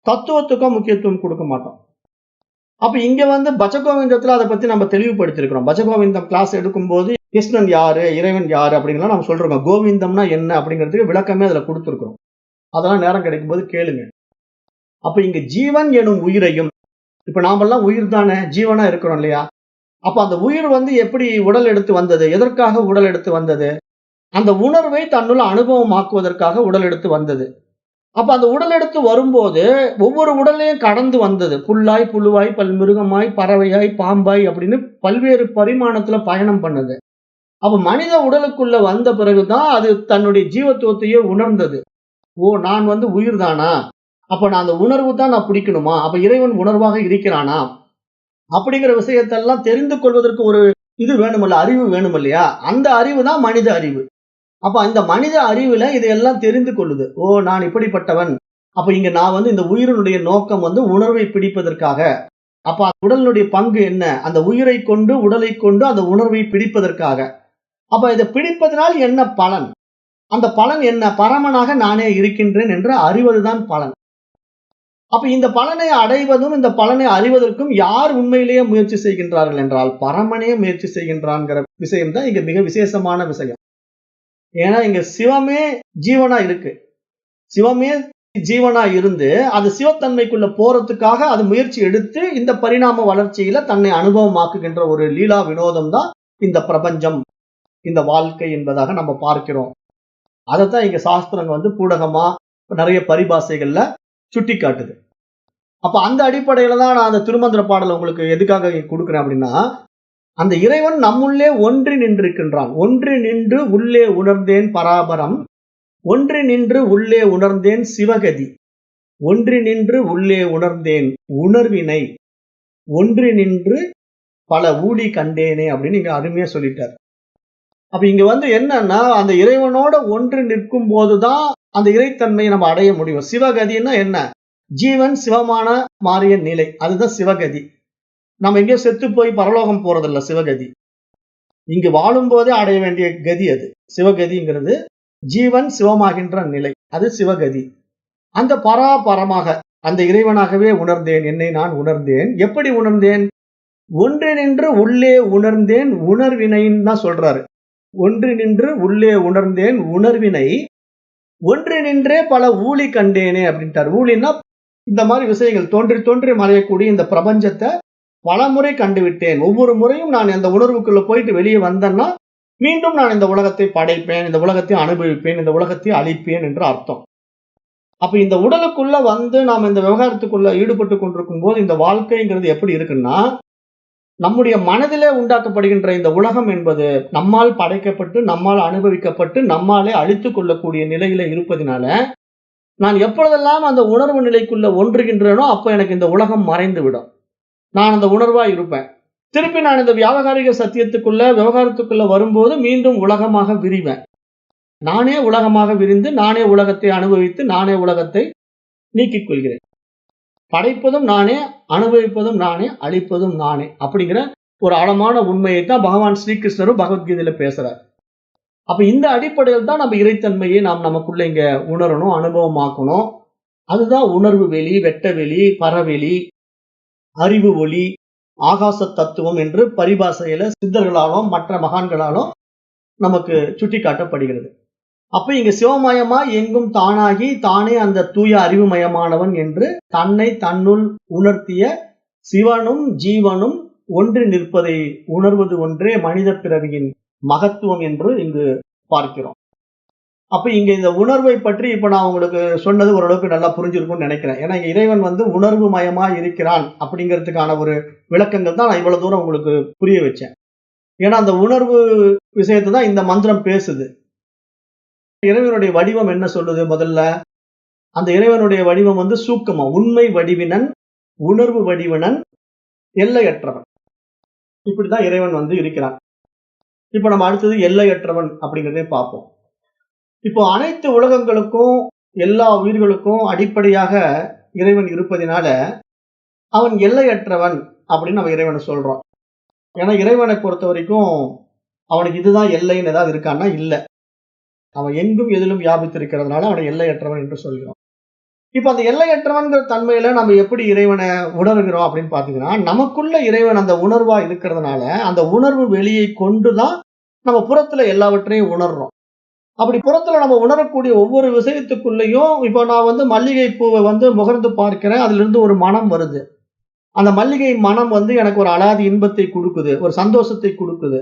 A: தத்துவத்துக்கோ முக்கியத்துவம் கொடுக்க மாட்டோம். அப்ப இங்க பஜகோவிந்தத்துல அதை பத்தி நம்ம தெளிவுபடுத்திருக்கிறோம். பஜகோவிந்தம் கிளாஸ் எடுக்கும் போது கிருஷ்ணன் யாரு, இறைவன் யாரு அப்படிங்கலாம் நம்ம சொல்றோம். கோவிந்தம்னா என்ன அப்படிங்கிறதுக்கு விளக்கமே அதுல கொடுத்துருக்கிறோம். அதெல்லாம் நேரம் கிடைக்கும் போது கேளுங்க. அப்ப இங்க ஜீவன் எனும் உயிரையும், இப்ப நாமெல்லாம் உயிர் தானே, ஜீவனா இருக்கிறோம் இல்லையா? அப்ப அந்த உயிர் எப்படி உடல் எடுத்து வந்தது? எதற்காக உடல் எடுத்து வந்தது? அந்த உணர்வை தன்னுள்ள அனுபவமாக்குவதற்காக உடல் எடுத்து வந்தது. அப்ப அந்த உடல் எடுத்து வரும்போது ஒவ்வொரு உடலையும் கடந்து வந்தது. புல்லாய், புழுவாய், பல்மிருகமாய், பறவையாய், பாம்பாய் அப்படின்னு பல்வேறு பரிமாணத்துல பயணம் பண்ணது. அப்ப மனித உடலுக்குள்ள வந்த பிறகுதான் அது தன்னுடைய ஜீவத்துவத்தையே உணர்ந்தது. ஓ, நான் உயிர் தானா? அப்ப நான் அந்த உணர்வு தான் நான் பிடிக்கணுமா? அப்ப இறைவன் உணர்வாக இருக்கிறானா? அப்படிங்கிற விஷயத்தெல்லாம் தெரிந்து கொள்வதற்கு ஒரு இது வேணுமல்ல, அறிவு வேணும் இல்லையா? அந்த அறிவு தான் மனித அறிவு. அப்ப இந்த மனித அறிவுல இதையெல்லாம் தெரிந்து கொள்ளுது. ஓ, நான் இப்படிப்பட்டவன். அப்ப இங்க நான் இந்த உயிரினுடைய நோக்கம் உணர்வை பிடிப்பதற்காக. அப்ப உடலினுடைய பங்கு என்ன? அந்த உயிரை கொண்டு, உடலை கொண்டு அந்த உணர்வை பிடிப்பதற்காக. அப்ப இதை பிடிப்பதனால் என்ன பலன்? அந்த பலன் என்ன? பரமனாக நானே இருக்கின்றேன் என்று அறிவதுதான் பலன். அப்ப இந்த பலனை அடைவதும் இந்த பலனை அறிவதற்கும் யார் உண்மையிலேயே முயற்சி செய்கின்றார்கள் என்றால் பரமனே முயற்சி செய்கின்றான்ங்கிற விஷயம் தான் இங்க மிக விசேஷமான விஷயம். ஏன்னா இங்க சிவமே ஜீவனா இருக்கு. சிவமே ஜீவனா இருந்து அது சிவத்தன்மைக்குள்ள போறதுக்காக அது முயற்சி எடுத்து இந்த பரிணாம வளர்ச்சியில தன்னை அனுபவமாக்குகின்ற ஒரு லீலா வினோதம் தான் இந்த பிரபஞ்சம், இந்த வாழ்க்கை என்பதாக நம்ம பார்க்கிறோம். அதைத்தான் இங்க சாஸ்திரங்க பூடகமா நிறைய பரிபாசைகள்ல சுட்டி காட்டுது. அப்ப அந்த அடிப்படையில தான் நான் அந்த திருமந்திர பாடல் உங்களுக்கு எதுக்காக கொடுக்கிறேன் அப்படின்னா, அந்த இறைவன் நம்முள்ளே ஒன்றி நின்றிருக்கின்றான். ஒன்றி நின்று உள்ளே உணர்ந்தேன் பராபரம், ஒன்றி நின்று உள்ளே உணர்ந்தேன் சிவகதி, ஒன்றி நின்று உள்ளே உணர்ந்தேன் உணர்வினை, ஒன்றி நின்று பல ஊழி கண்டேனே அப்படின்னு இங்க அருமையா சொல்லிட்டார். அப்ப இங்க என்னன்னா, அந்த இறைவனோட ஒன்று நிற்கும் போதுதான் அந்த இறைத்தன்மையை நம்ம அடைய முடியும். சிவகதின்னா என்ன? ஜீவன் சிவமான மாறிய நிலை, அதுதான் சிவகதி. நம்ம எங்கேயோ செத்து போய் பரலோகம் போறதில்ல சிவகதி. இங்கு வாழும் போதே அடைய வேண்டிய கதி அது. சிவகதிங்கிறது ஜீவன் சிவமாகின்ற நிலை, அது சிவகதி. அந்த பராபரமாக அந்த இறைவனாகவே உணர்ந்தேன், என்னை நான் உணர்ந்தேன். எப்படி உணர்ந்தேன்? ஒன்று நின்று உள்ளே உணர்ந்தேன் உணர்வினைன்னு தான் சொல்றாரு. ஒன்று நின்று உள்ளே உணர்ந்தேன் உணர்வினை, ஒன்று நின்றே பல ஊழி கண்டேனே அப்படின்ட்டார். ஊழின்னா இந்த மாதிரி விஷயங்கள் தோன்றி தோன்றி மறையக்கூடிய இந்த பிரபஞ்சத்தை பல முறை கண்டுவிட்டேன். ஒவ்வொரு முறையும் நான் இந்த உணர்வுக்குள்ள போயிட்டு வெளியே வந்தேன்னா மீண்டும் நான் இந்த உலகத்தை படைப்பேன், இந்த உலகத்தை அனுபவிப்பேன், இந்த உலகத்தை அழிப்பேன் என்று அர்த்தம். அப்ப இந்த உடலுக்குள்ள நாம் இந்த விவகாரத்துக்குள்ள ஈடுபட்டு கொண்டிருக்கும் போது இந்த வாழ்க்கைங்கிறது எப்படி இருக்குன்னா, நம்முடைய மனதிலே உண்டாக்கப்படுகின்ற இந்த உலகம் என்பது நம்மால் படைக்கப்பட்டு, நம்மால் அனுபவிக்கப்பட்டு, நம்மாலே அழித்துக் கொள்ளக்கூடிய நிலையில இருப்பதனால, நான் எப்பொழுதெல்லாம் அந்த உணர்வு நிலைக்குள்ள ஒன்றுகின்றேனோ அப்ப எனக்கு இந்த உலகம் மறைந்து விடும். நான் அந்த உணர்வா இருப்பேன். திருப்பி நான் இந்த வியாவகாரிக சத்தியத்துக்குள்ள விவகாரத்துக்குள்ள வரும்போது மீண்டும் உலகமாக விரிவேன். நானே உலகமாக விரிந்து நானே உலகத்தை அனுபவித்து நானே உலகத்தை நீக்கிக் கொள்கிறேன். படைப்பதும் நானே, அனுபவிப்பதும் நானே, அழிப்பதும் நானே அப்படிங்கிற ஒரு ஆழமான உண்மையை தான் பகவான் ஸ்ரீகிருஷ்ணரும் பகவத்கீதையில பேசுறார். அப்ப இந்த அடிப்படையில் தான் நம்ம இறைத்தன்மையை நாம் நமக்குள்ள இங்க உணரணும், அனுபவமாக்கணும். அதுதான் உணர்வு வெளி, வெட்ட வெளி, பரவெளி, அறிவு ஒளி, ஆகாச தத்துவம் என்று பரிபாசையில சித்தர்களாலும் மற்ற மகான்களாலும் நமக்கு சுட்டி காட்டப்படுகிறது. அப்ப இங்க சிவமயமா எங்கும் தானாகி தானே அந்த தூய அறிவுமயமானவன் என்று தன்னை தன்னுள் உணர்த்திய சிவனும் ஜீவனும் ஒன்று நிற்பதை உணர்வது ஒன்றே மனித பிறவியின் மகத்துவம் என்று இங்கு பார்க்கிறோம். அப்ப இங்க இந்த உணர்வை பற்றி இப்ப நான் உங்களுக்கு சொன்னது ஓரளவுக்கு நல்லா புரிஞ்சிருக்கும்னு நினைக்கிறேன். ஏன்னா இறைவன் உணர்வு மயமா இருக்கிறான் அப்படிங்கிறதுக்கான ஒரு விளக்கங்கள் தான் நான் இவ்வளவு தூரம் உங்களுக்கு புரிய வச்சேன். ஏன்னா அந்த உணர்வு விஷயத்தை தான் இந்த மந்திரம் பேசுது. இறைவனுடைய வடிவம் என்ன சொல்லுது? முதல்ல அந்த இறைவனுடைய வடிவம் சூக்கமா, உண்மை வடிவினன், உணர்வு வடிவினன், எல்லையற்றவன். இப்படிதான் இறைவன் இருக்கிறான். இப்ப நம்ம அடுத்தது எல்லையற்றவன் அப்படிங்கிறதே பார்ப்போம். இப்போ அனைத்து உலகங்களுக்கும் எல்லா உயிர்களுக்கும் அடிப்படையாக இறைவன் இருப்பதினால அவன் எல்லையற்றவன் அப்படின்னு நம்ம இறைவனை சொல்றோம். ஏன்னா இறைவனை பொறுத்த வரைக்கும் அவனுக்கு இதுதான் எல்லைன்னு ஏதாவது இருக்கான்னா இல்ல. அவன் எங்கும் எதிலும் வியாபித்திருக்கிறதுனால அவனை எல்லையற்றவன் என்று சொல்கிறோம். இப்ப அந்த எல்லையற்றவன்கிற தன்மையில நம்ம எப்படி இறைவனை உணர்கிறோம் அப்படின்னு பாத்தீங்கன்னா, நமக்குள்ள இறைவன் அந்த உணர்வா இருக்கிறதுனால அந்த உணர்வு வெளியை கொண்டுதான் நம்ம புறத்துல எல்லாவற்றையும் உணர்றோம். அப்படி புறத்துல நம்ம உணரக்கூடிய ஒவ்வொரு விஷயத்துக்குள்ளேயும் இப்ப நான் மல்லிகை பூவை முகர்ந்து பார்க்கிறேன், அதுல இருந்து ஒரு மனம் வருது. அந்த மல்லிகை மனம் எனக்கு ஒரு அலாதி இன்பத்தை கொடுக்குது, ஒரு சந்தோஷத்தை கொடுக்குது.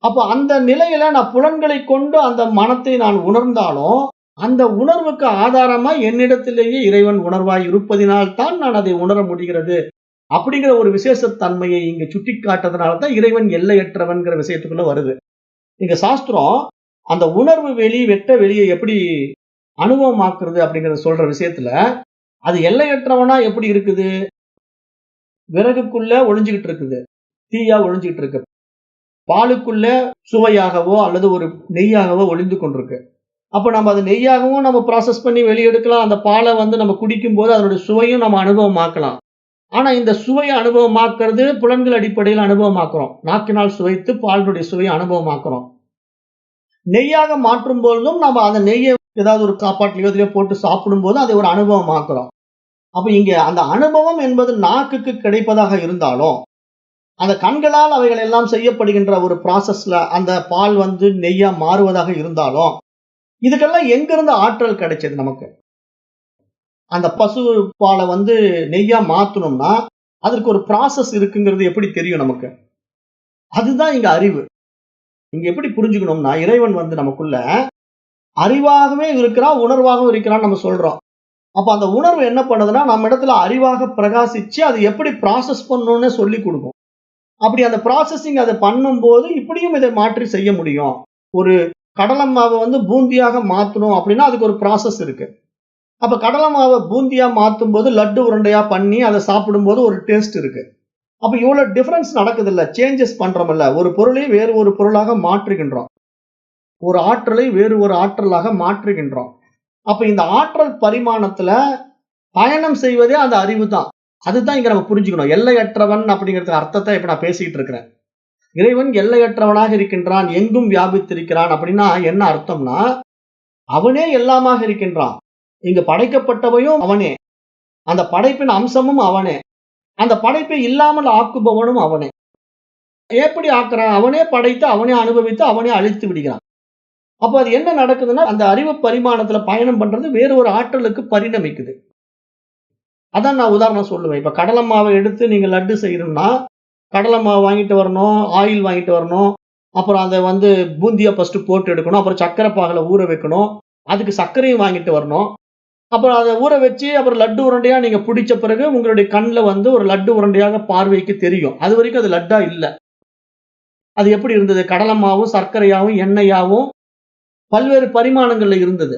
A: அப்ப அந்த நிலையில நான் புலன்களை கொண்டு அந்த மனத்தை நான் உணர்ந்தாலும் அந்த உணர்வுக்கு ஆதாரமா என்னிடத்திலேயே இறைவன் உணர்வாய் இருப்பதினால்தான் நான் அதை உணர முடிகிறது அப்படிங்கிற ஒரு விசேஷத்தன்மையை இங்க சுட்டி காட்டுறதுனாலதான் இறைவன் எல்லையற்றவன்கிற விஷயத்துக்குள்ள வருது. இங்க சாஸ்திரம் அந்த உணர்வு வெளி, வெட்ட வெளியை எப்படி அனுபவமாக்குறது அப்படிங்கறத சொல்ற விஷயத்துல அது எல்லையற்றவனா எப்படி இருக்குது? விறகுக்குள்ள ஒளிஞ்சுகிட்டு இருக்குது, தீயா ஒளிஞ்சுகிட்டு இருக்கு. பாலுக்குள்ள சுவையாகவோ அல்லது ஒரு நெய்யாகவோ ஒளிந்து கொண்டிருக்கு. அப்ப நம்ம அதை நெய்யாகவும் நம்ம ப்ராசஸ் பண்ணி வெளியெடுக்கலாம். அந்த பாலை நம்ம குடிக்கும் போது அதனுடைய சுவையும் நம்ம அனுபவமாக்கலாம். ஆனா இந்த சுவையை அனுபவமாக்குறது புலன்கள் அடிப்படையில் அனுபவமாக்குறோம். நாக்கினால் சுவைத்து பாலினுடைய சுவையை அனுபவமாக்குறோம். நெய்யாக மாற்றும் பொழுதும் நம்ம அந்த நெய்யை ஏதாவது ஒரு சாப்பாட்டுலயோ இதுலயோ போட்டு சாப்பிடும்போது அதை ஒரு அனுபவமாக்குறோம். அப்ப இங்க அந்த அனுபவம் என்பது நாக்குக்கு கிடைப்பதாக இருந்தாலும், அந்த கண்களால் அவைகள் எல்லாம் செய்யப்படுகின்ற ஒரு ப்ராசஸ்ல அந்த பால் வந்து நெய்யா மாறுவதாக இருந்தாலும், இதுக்கெல்லாம் எங்கிருந்து ஆற்றல் கிடைச்சது நமக்கு? அந்த பசு பால வந்து நெய்யா மாத்தணும்னா, அதற்கு ஒரு ப்ராசஸ் இருக்குங்கிறது எப்படி தெரியும் நமக்கு? அதுதான் இங்க அறிவு. இங்க எப்படி புரிஞ்சுக்கணும்னா, இறைவன் வந்து நமக்குள்ள அறிவாகவே இருக்கிறான், உணர்வாகவும் இருக்கிறான்னு நம்ம சொல்றோம். அப்ப அந்த உணர்வு என்ன பண்ணுதுன்னா, நம்ம இடத்துல அறிவாக பிரகாசிச்சு, அது எப்படி ப்ராசஸ் பண்ணணும்னு சொல்லிக் குடுக்கும். அப்படி அந்த ப்ராசஸிங் அத பண்ணும்போது, இப்படியும் இதை மாற்றி செய்ய முடியும். ஒரு கடலை மாவ வந்து பூந்தியாக மாத்தணும் அப்படின்னா, அதுக்கு ஒரு ப்ராசஸ் இருக்கு. அப்ப கடலை மாவ பூந்தியா மாத்தும்போது, லட்டு உருண்டையா பண்ணி அத சாப்பிடும்போது ஒரு டேஸ்ட் இருக்கு. அப்ப இவ்வளவு டிஃபரன்ஸ் நடக்குதுல்ல, சேஞ்சஸ் பண்றோம்ல. ஒரு பொருளை வேறு ஒரு பொருளாக மாற்றுகின்றோம். ஒரு ஆற்றலை வேறு ஒரு ஆற்றலாக மாற்றுகின்றோம். அப்ப இந்த ஆற்றல் பரிமாணத்துல பயணம் செய்வதே அந்த அறிவு தான். அதுதான் இங்க நம்ம புரிஞ்சுக்கணும். எல்லையற்றவன் அப்படிங்கிறதுக்கு அர்த்தத்த இப்ப நான் பேசிக்கிட்டு இருக்கிறேன். இறைவன் எல்லையற்றவனாக இருக்கின்றான், எங்கும் வியாபித்திருக்கிறான் அப்படின்னா என்ன அர்த்தம்னா, அவனே எல்லாமாக இருக்கின்றான். இங்கு படைக்கப்பட்டவையும் அவனே. அந்த படைப்பின் அம்சமும் அவனே. அந்த படைப்பை இல்லாமல் ஆக்குபவனும் அவனே. எப்படி ஆக்குறான்? அவனே படைத்து, அவனே அனுபவித்து, அவனே அழித்து விடுகிறான். அப்ப அது என்ன நடக்குதுன்னா, அந்த அறிவு பரிமாணத்துல பயணம் பண்றது வேறு ஒரு ஆற்றலுக்கு பரிணமிக்குது. அதான் நான் உதாரணம் சொல்லுவேன். இப்ப கடலை மாவை எடுத்து நீங்க லட்டு செய்யணும்னா, கடலை மாவு வாங்கிட்டு வரணும், ஆயில் வாங்கிட்டு வரணும். அப்புறம் அத வந்து பூந்தியா ஃபர்ஸ்ட்டு போட்டு எடுக்கணும். அப்புறம் சர்க்கரை பாகுல ஊற வைக்கணும். அதுக்கு சர்க்கரையும் வாங்கிட்டு வரணும். அப்புறம் அத ஊற வச்சு, அப்புறம் லட்டு உருண்டையா நீங்க புடிச்ச பிறகு உங்களுடைய கண்ல வந்து ஒரு லட்டு உருண்டையாக பார்வைக்கு தெரியும். அதுவரைக்கும் அது லட்டா இல்ல. அது எப்படி இருந்தது? கடலை மாவும், சர்க்கரையாவும், எண்ணெயாவும் பல்வேறு பரிமாணங்கள்ல இருந்தது.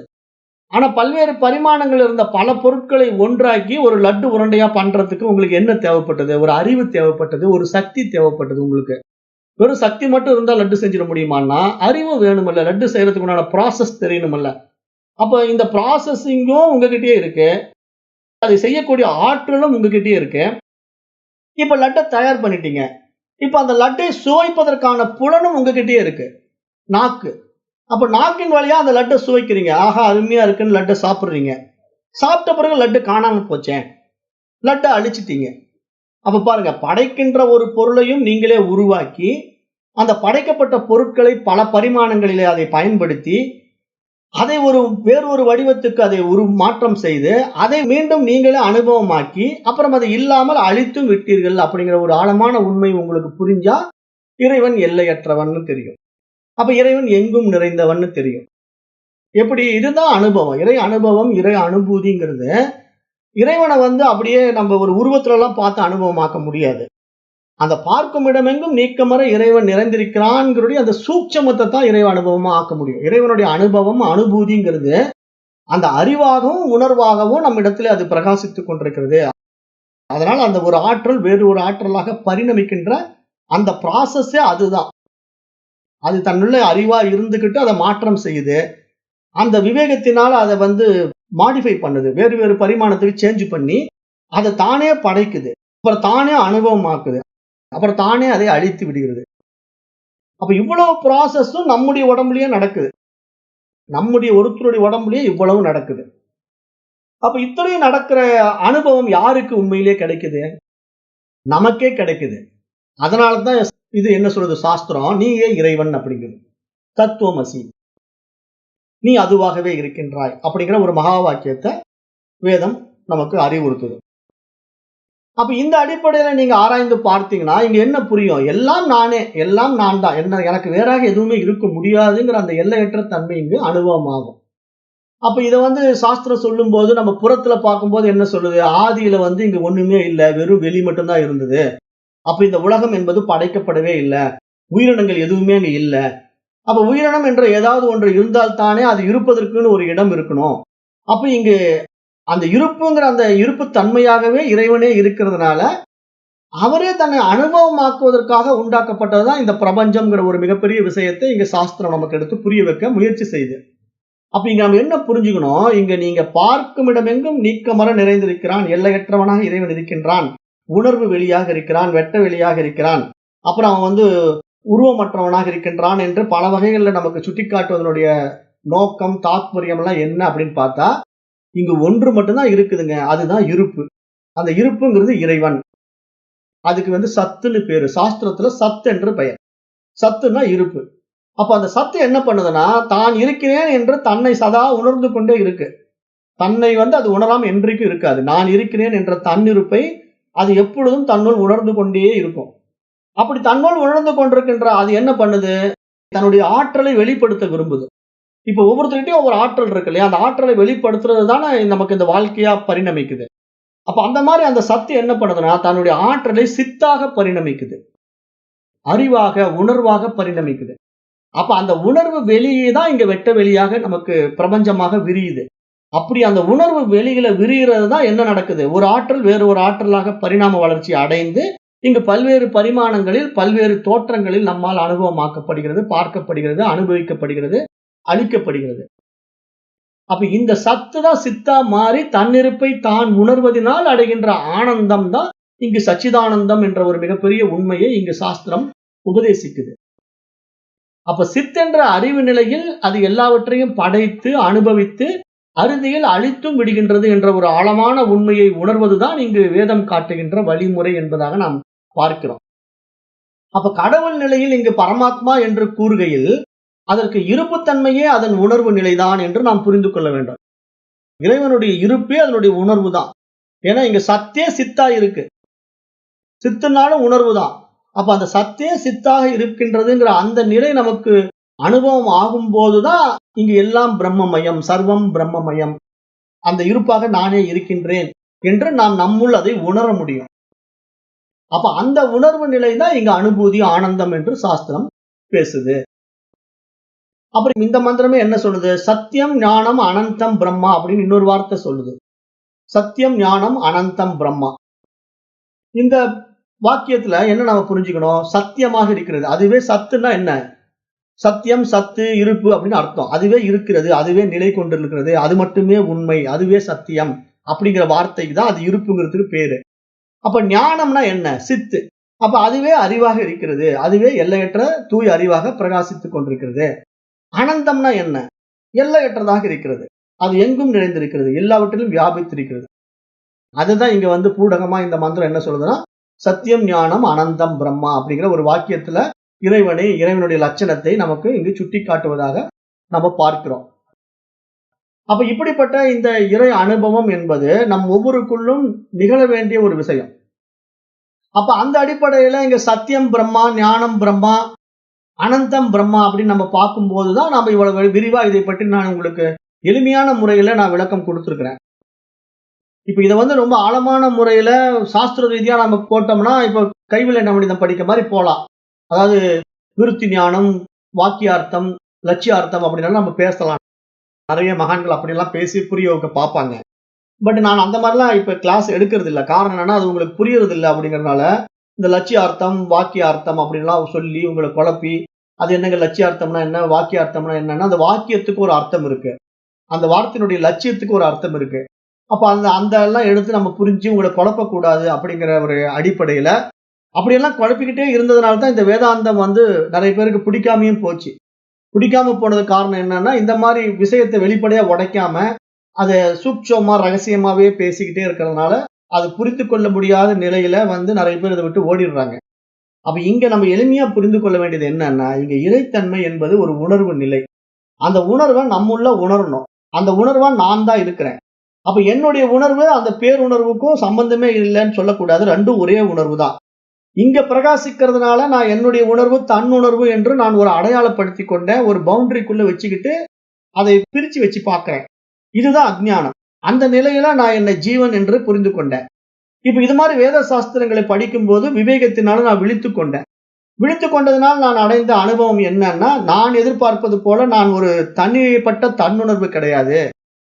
A: ஆனா பல்வேறு பரிமாணங்கள் இருந்த பல பொருட்களை ஒன்றாக்கி ஒரு லட்டு உருண்டையா பண்றதுக்கு உங்களுக்கு என்ன தேவைப்பட்டது? ஒரு அறிவு தேவைப்பட்டது. ஒரு சக்தி தேவைப்பட்டது உங்களுக்கு. வெறும் சக்தி மட்டும் இருந்தா லட்டு செஞ்சிட முடியுமான்னா, அறிவு வேணுமல்ல. லட்டு செய்யறதுக்கு உண்டான ப்ராசஸ் தெரியணுமல்ல. அப்ப இந்த ப்ராசஸிங்கும் உங்ககிட்டயே இருக்கு. அதை செய்யக்கூடிய ஆற்றலும் உங்ககிட்டயே இருக்கு. இப்ப லட்ட தயார் பண்ணிட்டீங்க. இப்ப அந்த லட்டை சுவைப்பதற்கான புலனும் உங்ககிட்டயே இருக்கு. நாக்கு. அப்ப நாக்கின் வழியா அந்த லட்ட சுவைக்கிறீங்க. ஆஹா! அருமையா இருக்குன்னு லட்ட சாப்பிடுறீங்க. சாப்பிட்ட பிறகு லட்டு காணாம போச்சே. லட்ட அழிச்சிட்டீங்க. அப்ப பாருங்க, படைக்கின்ற ஒரு பொருளையும் நீங்களே உருவாக்கி, அந்த படைக்கப்பட்ட பொருட்களை பல பரிமாணங்களிலே அதை பயன்படுத்தி, அதை வேறொரு வடிவத்துக்கு அதை மாற்றம் செய்து, அதை மீண்டும் நீங்களே அனுபவமாக்கி, அப்புறம் அது இல்லாமல் அழித்தும் விட்டீர்கள் அப்படிங்கிற ஒரு ஆழமான உண்மை உங்களுக்கு புரிஞ்சா, இறைவன் எல்லையற்றவன்னு தெரியும். அப்ப இறைவன் எங்கும் நிறைந்தவன்னு தெரியும். எப்படி? இதுதான் அனுபவம். இறை அனுபவம், இறை அனுபூதிங்கிறது, இறைவன வந்து அப்படியே நம்ம ஒரு உருவத்துலலாம் பார்த்து அனுபவமாக்க முடியாது. அந்த பார்க்கும் இடமெங்கும் நீக்கமற இறைவன் நிறைந்திருக்கிறான்ங்கிறதுடைய அந்த சூட்சமத்த தான் இறைவ அனுபவமா ஆக்க முடியும். இறைவனுடைய அனுபவம், அனுபூதிங்கிறது அந்த அறிவாகவும், உணர்வாகவும் நம்மிடத்திலே அது பிரகாசித்துக் கொண்டிருக்கிறது. அதனால அந்த ஒரு ஆற்றல் வேறு ஒரு ஆற்றலாக பரிணமிக்கின்ற அந்த ப்ராசஸே அதுதான். அது தன்னுள்ள அறிவா இருந்துகிட்டு அத மாற்றம் செய்யுது. அந்த விவேகத்தினால அத வந்து மாடிஃபை பண்ணுது. வேறு வேறு பரிமாணத்துக்கு சேஞ்ச் பண்ணி, அத தானே படைக்குது. அப்புறம் தானே அனுபவமாக்குது. அப்புறம் தானே அதை அழித்து விடுகிறது. அப்ப இவ்வளவு ப்ராசஸும் நம்முடைய உடம்புலயே நடக்குது. நம்முடைய ஒருத்தருடைய உடம்புலயே இவ்வளவு நடக்குது. அப்ப இத்தனையும் நடக்கிற அனுபவம் யாருக்கு உண்மையிலேயே கிடைக்குது? நமக்கே கிடைக்குது. அதனால தான் இது என்ன சொல்லுது சாஸ்திரம், நீயே இறைவன் அப்படிங்குது. தத்துவமசி. நீ அதுவாகவே இருக்கின்றாய் அப்படிங்கிற ஒரு மகா வாக்கியத்தை வேதம் நமக்கு அறிவுறுத்துது. அப்ப இந்த அடிப்படையில நீங்க ஆராய்ந்து பார்த்தீங்கன்னா, இங்க என்ன புரியும்? எல்லாம் நானே, எல்லாம் நான் தான். எனக்கு வேறாக எதுவுமே இருக்க முடியாதுங்கிற அந்த எல்லையற்ற தன்மை இங்கு அனுபவமாகும். அப்ப இத வந்து சாஸ்திரம் சொல்லும்போது, நம்ம புறத்துல பார்க்கும்போது என்ன சொல்லுது? ஆதியில வந்து இங்க ஒண்ணுமே இல்ல. வெறும் வெளி மட்டும் தான் இருந்தது. அப்ப இந்த உலகம் என்பது படைக்கப்படவே இல்ல. உயிரினங்கள் எதுவுமே அங்க இல்ல. அப்ப உயிரினம் என்ற ஏதாவது ஒன்று இருந்தால் தானே அது இருப்பதற்குன்னு ஒரு இடம் இருக்கணும். அப்ப இங்கு அந்த இருப்புங்கிற அந்த இருப்பு தன்மையாகவே இறைவனே இருக்கிறதுனால, அவரே தன்னை அனுபவமாக்குவதற்காக உண்டாக்கப்பட்டதுதான் இந்த பிரபஞ்சம்ங்கிற ஒரு மிகப்பெரிய விஷயத்தை இங்க சாஸ்திரம் நமக்கு எடுத்து புரிய வைக்க முயற்சி செய்யுது. அப்ப இங்க நம்ம என்ன புரிஞ்சுக்கணும்? இங்க நீங்க பார்க்கும் இடமெங்கும் நீக்கமற நிறைந்திருக்கிறான். எல்லையற்றவனாக இறைவன் இருக்கின்றான். உணர்வு வெளியாக இருக்கிறான். வெட்ட வெளியாக இருக்கிறான். அப்புறம் அவன் வந்து உருவமற்றவனாக இருக்கின்றான் என்று பல வகைகளில் நமக்கு சுட்டிக்காட்டுவதனுடைய நோக்கம் தாத்பரியம் எல்லாம் என்ன அப்படின்னு பார்த்தா, இங்கு ஒன்று மட்டும்தான் இருக்குதுங்க. அதுதான் இருப்பு. அந்த இருப்புங்கிறது இறைவன். அதுக்கு சத்துன்னு பேரு. சாஸ்திரத்துல சத்து என்று பெயர். சத்துன்னா இருப்பு. அப்ப அந்த சத்து என்ன பண்ணுதுன்னா, தான் இருக்கிறேன் என்று தன்னை சதா உணர்ந்து கொண்டே இருக்கு. தன்னை அது உணராம என்றைக்கும் இருக்காது. நான் இருக்கிறேன் என்ற தன்னிருப்பை அது எப்பொழுதும் தன்னுள் உணர்ந்து கொண்டே இருக்கும். அப்படி தன்னுள் உணர்ந்து கொண்டிருக்கின்ற அது என்ன பண்ணுது? தன்னுடைய ஆற்றலை வெளிப்படுத்த விரும்புது. இப்ப ஒவ்வொருத்தர்கிட்டயும் ஒவ்வொரு ஆற்றல் இருக்கு இல்லையா? அந்த ஆற்றலை வெளிப்படுத்துறது தானே நமக்கு இந்த வாழ்க்கையா பரிணமிக்குது. அப்ப அந்த மாதிரி அந்த சத்து என்ன பண்ணுதுன்னா, தன்னுடைய ஆற்றலை சித்தாக பரிணமிக்குது. அறிவாக, உணர்வாக பரிணமிக்குது. அப்ப அந்த உணர்வு வெளியே தான் இங்க வெட்ட வெளியாக நமக்கு பிரபஞ்சமாக விரியுது. அப்படி அந்த உணர்வு வெளியில விரிகிறது தான் என்ன நடக்குது? ஒரு ஆற்றல் வேறு ஒரு ஆற்றலாக பரிணாம வளர்ச்சி அடைந்து, இங்கு பல்வேறு பரிமாணங்களில், பல்வேறு தோற்றங்களில் நம்மால் அனுபவமாக்கப்படுகிறது, பார்க்கப்படுகிறது, அனுபவிக்கப்படுகிறது, அளிக்கப்படுகிறது. அப்ப இந்த சத்து தான் சித்தா மாறி தன்னிருப்பை தான் உணர்வதினால் அடைகின்ற ஆனந்தம் தான் இங்கு சச்சிதானந்தம் என்ற ஒரு மிகப்பெரிய உண்மையை இங்கு சாஸ்திரம் உபதேசிக்குது. அப்ப சித்தென்ற அறிவு நிலையில் அது எல்லாவற்றையும் படைத்து அனுபவித்து அறுதியில் அழித்தும் விடுகின்றது என்ற ஒரு ஆழமான உண்மையை உணர்வதுதான் இங்கு வேதம் காட்டுகின்ற வழிமுறை என்பதாக நாம் பார்க்கிறோம். அப்ப கடவுள் நிலையில் இங்கு பரமாத்மா என்று கூறுகையில் அதற்கு இருப்புத்தன்மையே அதன் உணர்வு நிலைதான் என்று நாம் புரிந்து கொள்ள வேண்டும். இறைவனுடைய இருப்பே அதனுடைய உணர்வு தான். ஏன்னா இங்க சத்தே சித்தா இருக்கு. சித்துனாலும் உணர்வு தான். அப்ப அந்த சத்தே சித்தாக இருக்கின்றதுங்கிற அந்த நிலை நமக்கு அனுபவம் ஆகும் போதுதான் இங்கு எல்லாம் பிரம்மமயம், சர்வம் பிரம்மமயம், அந்த இருப்பாக நானே இருக்கின்றேன் என்று நாம் நம்முள் அதை உணர முடியும். அப்ப அந்த உணர்வு நிலை தான் இங்க அனுபூதி ஆனந்தம் என்று சாஸ்திரம் பேசுது. அப்புறம் இந்த மந்திரமே என்ன சொல்லுது? சத்தியம் ஞானம் அனந்தம் பிரம்மா அப்படின்னு இன்னொரு வார்த்தை சொல்லுது. சத்தியம் ஞானம் அனந்தம் பிரம்மா. இந்த வாக்கியத்துல என்ன நம்ம புரிஞ்சுக்கணும்? சத்தியமாக இருக்கிறது. அதுவே சத்துன்னா என்ன? சத்தியம், சத்து, இருப்பு அப்படின்னு அர்த்தம். அதுவே இருக்கிறது, அதுவே நிலை கொண்டிருக்கிறது, அது மட்டுமே உண்மை, அதுவே சத்தியம் அப்படிங்கிற வார்த்தைக்கு தான் அது இருப்புங்கிறதுக்கு பேரு. அப்ப ஞானம்னா என்ன? சித்து. அப்ப அதுவே அறிவாக இருக்கிறது, அதுவே எல்லையற்ற தூய் அறிவாக பிரகாசித்துக் கொண்டிருக்கிறது. அனந்தம்னா என்ன? எல்லையற்றதாக இருக்கிறது, அது எங்கும் நிறைந்திருக்கிறது, எல்லாவற்றிலும் வியாபித்திருக்கிறது. அதுதான் இங்க பூடகமா இந்த மந்திரம் என்ன சொல்லுதுன்னா, சத்தியம் ஞானம் அனந்தம் பிரம்மா அப்படிங்கிற ஒரு வாக்கியத்துல இறைவனுடைய லட்சணத்தை நமக்கு இங்கு சுட்டி காட்டுவதாக நம்ம பார்க்கிறோம். அப்ப இப்படிப்பட்ட இந்த இறை அனுபவம் என்பது நம் ஒவ்வொருக்குள்ளும் நிகழ வேண்டிய ஒரு விஷயம். அப்ப அந்த அடிப்படையில இங்க சத்தியம் பிரம்மா, ஞானம் பிரம்மா, அனந்தம் பிரம்மா அப்படின்னு நம்ம பார்க்கும் போதுதான் நாம இவ்வளவு விரிவா இதை பற்றி நான் உங்களுக்கு எளிமையான முறையில நான் விளக்கம் கொடுத்திருக்கிறேன். இப்ப இதை ரொம்ப ஆழமான முறையில சாஸ்திர ரீதியா நம்ம போட்டோம்னா இப்ப கைவிலை நவநீதம் படிக்க மாதிரி போலாம். அதாவது விருத்தி ஞானம், வாக்கியார்த்தம், லட்சியார்த்தம் அப்படின்னாலும் நம்ம பேசலாம். நிறைய மகான்கள் அப்படியெல்லாம் பேசி புரிய வைக்க பார்ப்பாங்க. பட் நான் அந்த மாதிரிலாம் இப்ப கிளாஸ் எடுக்கிறது இல்லை. காரணம் என்னன்னா அது உங்களுக்கு புரியறது இல்லை அப்படிங்கறதுனால இந்த லட்சியார்த்தம், வாக்கியார்த்தம் அப்படின்லாம் சொல்லி உங்களை குழப்பி, அது என்னங்க லட்சியார்த்தம்னா என்ன, வாக்கியார்த்தம்னா என்னன்னா அந்த வாக்கியத்துக்கு ஒரு அர்த்தம் இருக்கு, அந்த வார்த்தையினுடைய லட்சியத்துக்கு ஒரு அர்த்தம் இருக்கு. அப்ப அந்த எல்லாம் எடுத்து நம்ம புரிஞ்சு உங்களை குழப்பக்கூடாது அப்படிங்கிற ஒரு அடிப்படையில அப்படியெல்லாம் குழப்பிக்கிட்டே இருந்ததுனால தான் இந்த வேதாந்தம் நிறைய பேருக்கு பிடிக்காமையும் போச்சு. பிடிக்காம போனது காரணம் என்னன்னா, இந்த மாதிரி விஷயத்தை வெளிப்படையா உடைக்காம அதை சூட்சமா ரகசியமாவே பேசிக்கிட்டே இருக்கிறதுனால அது புரிந்து கொள்ள முடியாத நிலையில நிறைய பேர் இதை விட்டு ஓடிடுறாங்க. அப்ப இங்க நம்ம எளிமையா புரிந்து கொள்ள வேண்டியது என்னன்னா, இங்க இறைத்தன்மை என்பது ஒரு உணர்வு நிலை. அந்த உணர்வை நம்முள்ள உணரணும். அந்த உணர்வா நான் தான் இருக்கிறேன். அப்ப என்னுடைய உணர்வு அந்த பேருணர்வுக்கும் சம்பந்தமே இல்லைன்னு சொல்லக்கூடாது. ரெண்டும் ஒரே உணர்வு தான். இங்க பிரகாசிக்கிறதுனால நான் என்னுடைய உணர்வு தன்னுணர்வு என்று நான் ஒரு அடையாளப்படுத்தி கொண்ட ஒரு பவுண்டரிக்குள்ள வச்சுக்கிட்டு அதை பிரிச்சு வச்சு பார்க்கிறேன். இதுதான் அஜ்ஞானம். அந்த நிலையில நான் என்னை ஜீவன் என்று புரிந்து கொண்டேன். இப்ப இது மாதிரி வேத சாஸ்திரங்களை படிக்கும் போது விவேகத்தினால நான் விழித்து கொண்டேன். விழித்து கொண்டதுனால் நான் அடைந்த அனுபவம் என்னன்னா, நான் எதிர்பார்ப்பது போல நான் ஒரு தனிப்பட்ட தன்னுணர்வு கிடையாது,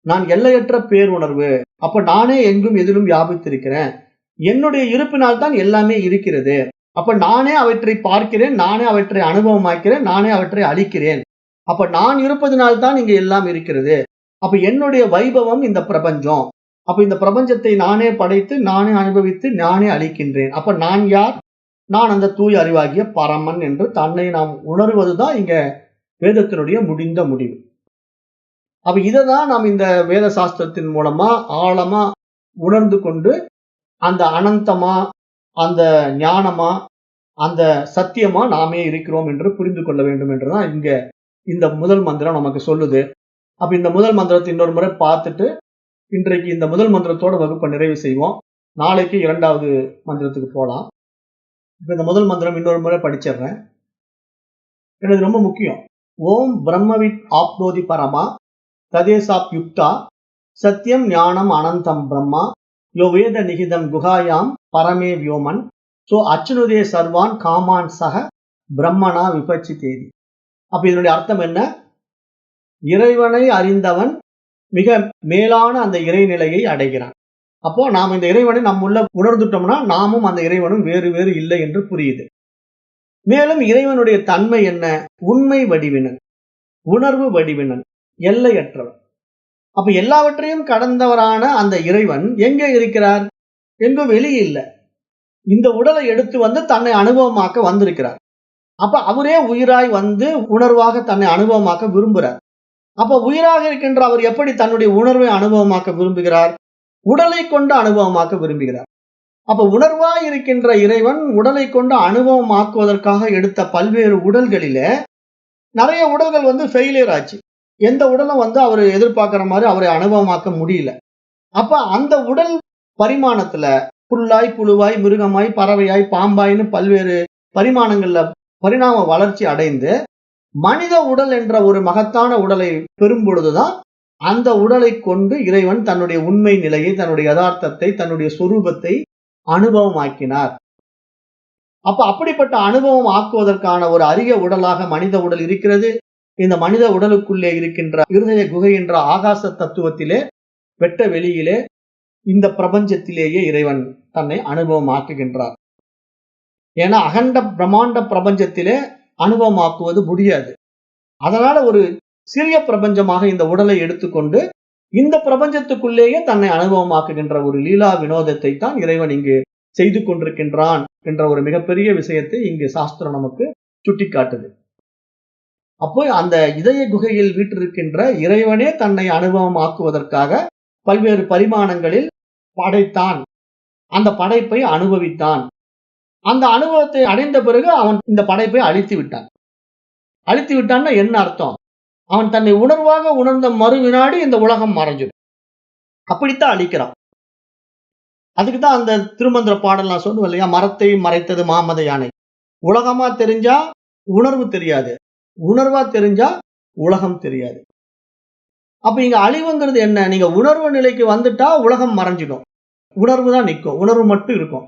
A: நான் எல்லையற்ற பேருணர்வு. அப்ப நானே எங்கும் எதிலும் வியாபித்திருக்கிறேன். என்னுடைய இருப்பினால் தான் எல்லாமே இருக்கிறது. அப்ப நானே அவற்றை பார்க்கிறேன், நானே அவற்றை அனுபவமாக்கிறேன், நானே அவற்றை அழிக்கிறேன். அப்ப நான் இருப்பதனால்தான் இங்க எல்லாம் இருக்கிறது. அப்ப என்னுடைய வைபவம் இந்த பிரபஞ்சம். அப்ப இந்த பிரபஞ்சத்தை நானே படைத்து, நானே அனுபவித்து, நானே அழிக்கின்றேன். அப்ப நான் யார்? நான் அந்த தூய அறிவாகிய பரமன் என்று தன்னை நாம் உணர்வதுதான் இங்க வேதத்தினுடைய முடிந்த முடிவு. அப்ப இததான் நாம் இந்த வேத சாஸ்திரத்தின் மூலமா ஆழமா உணர்ந்து கொண்டு அந்த அனந்தமா, அந்த ஞானமா, அந்த சத்தியமா நாமே இருக்கிறோம் என்று புரிந்து கொள்ள வேண்டும் என்றுதான் இங்க இந்த முதல் மந்திரம் நமக்கு சொல்லுது. அப்ப இந்த முதல் மந்திரத்தை இன்னொரு முறை பார்த்துட்டு இன்றைக்கு இந்த முதல் மந்திரத்தோட வகுப்பை நிறைவு செய்வோம். நாளைக்கு 2வது மந்திரத்துக்கு போலாம். இப்ப இந்த முதல் மந்திரம் இன்னொரு முறை படிச்சிடுறேன். எனக்கு ரொம்ப முக்கியம். ஓம் பிரம்மவித் ஆப்னோதி பரமா ததேசாப் யுக்தா சத்தியம் ஞானம் அனந்தம் பிரம்மா யோ வேத நிகிதம் குஹாயாம் பரமே வியோமன் சோ அச்சுனுதே சர்வான் காமான் சக பிரம்மனா விபச்சி தேதி. அப்ப இதனுடைய அர்த்தம் என்ன? இறைவனை அறிந்தவன் மிக மேலான அந்த இறைநிலையை அடைகிறான். அப்போ நாம் இந்த இறைவனை நம்முள்ள உணர்ந்துட்டோம்னா நாமும் அந்த இறைவனும் வேறு வேறு இல்லை என்று புரியுது. மேலும் இறைவனுடைய தன்மை என்ன? உண்மை வடிவினன், உணர்வு வடிவினன், எல்லையற்றவன். அப்ப எல்லாவற்றையும் கடந்தவரான அந்த இறைவன் எங்கே இருக்கிறார்? எங்கும் வெளியே இல்லை. இந்த உடலை எடுத்து வந்து தன்னை அனுபவமாக்க வந்திருக்கிறார். அப்ப அவரே உயிராய் வந்து உணர்வாக தன்னை அனுபவமாக்க விரும்புகிறார். அப்ப உயிராக இருக்கின்ற அவர் எப்படி தன்னுடைய உணர்வை அனுபவமாக்க விரும்புகிறார்? உடலை கொண்டு அனுபவமாக்க விரும்புகிறார். அப்ப உணர்வாய் இருக்கின்ற இறைவன் உடலை கொண்டு அனுபவமாக்குவதற்காக எடுத்த பல்வேறு உடல்களிலே நிறைய உடல்கள் வந்து ஃபெயிலியர் ஆச்சு. எந்த உடலும் வந்து அவர் எதிர்பார்க்கிற மாதிரி அவரை அனுபவமாக்க முடியல. அப்ப அந்த உடல் பரிமாணத்துல புல்லாய், புழுவாய், மிருகமாய், பறவையாய், பாம்பாய்னு பல்வேறு பரிமாணங்கள்ல பரிணாம வளர்ச்சி அடைந்து மனித உடல் என்ற ஒரு மகத்தான உடலை பெறும் பொழுதுதான் அந்த உடலை கொண்டு இறைவன் தன்னுடைய உண்மை நிலையை, தன்னுடைய யதார்த்தத்தை, தன்னுடைய சொரூபத்தை அனுபவமாக்கினார். அப்ப அப்படிப்பட்ட அனுபவம் ஆக்குவதற்கான ஒரு அரிய உடலாக மனித உடல் இருக்கிறது. இந்த மனித உடலுக்குள்ளே இருக்கின்ற இருதய குகை என்ற ஆகாச தத்துவத்திலே, வெட்ட வெளியிலே, இந்த பிரபஞ்சத்திலேயே இறைவன் தன்னை அனுபவம் ஆக்குகின்றார். ஏன்னா அகண்ட பிரம்மாண்ட பிரபஞ்சத்திலே அனுபவமாக்குவது முடியாது. அதனால ஒரு சிறிய பிரபஞ்சமாக இந்த உடலை எடுத்துக்கொண்டு இந்த பிரபஞ்சத்துக்குள்ளேயே தன்னை அனுபவமாக்குகின்ற ஒரு லீலா வினோதத்தை தான் இறைவன் இங்கு செய்து கொண்டிருக்கின்றான் என்ற ஒரு மிகப்பெரிய விஷயத்தை இங்கு சாஸ்திரம் நமக்கு சுட்டிக்காட்டுது. அப்போ அந்த இதய குகையில் வீற்றிருக்கின்ற இறைவனே தன்னை அனுபவமாக்குவதற்காக பல்வேறு பரிமாணங்களில் படைத்தான். அந்த படைப்பை அனுபவித்தான். அந்த அனுபவத்தை அடைந்த பிறகு அவன் இந்த படைப்பை அழித்து விட்டான். அழித்து விட்டான்னா என்ன அர்த்தம்? அவன் தன்னை உணர்வாக உணர்ந்த மறு வினாடி இந்த உலகம் மறைஞ்சிடும். அப்படித்தான் அழிக்கிறான். அதுக்குதான் அந்த திருமந்திர பாடல் நான் சொல்லுவேன் இல்லையா, மரத்தை மறைத்தது மாமத யானை. உலகமா தெரிஞ்சா உணர்வு தெரியாது, உணர்வா தெரிஞ்சா உலகம் தெரியாது. அப்ப இங்க அழிவுங்கிறது என்ன? நீங்க உணர்வு நிலைக்கு வந்துட்டா உலகம் மறைஞ்சிடும், உணர்வு தான் நிற்கும், உணர்வு மட்டும் இருக்கும்.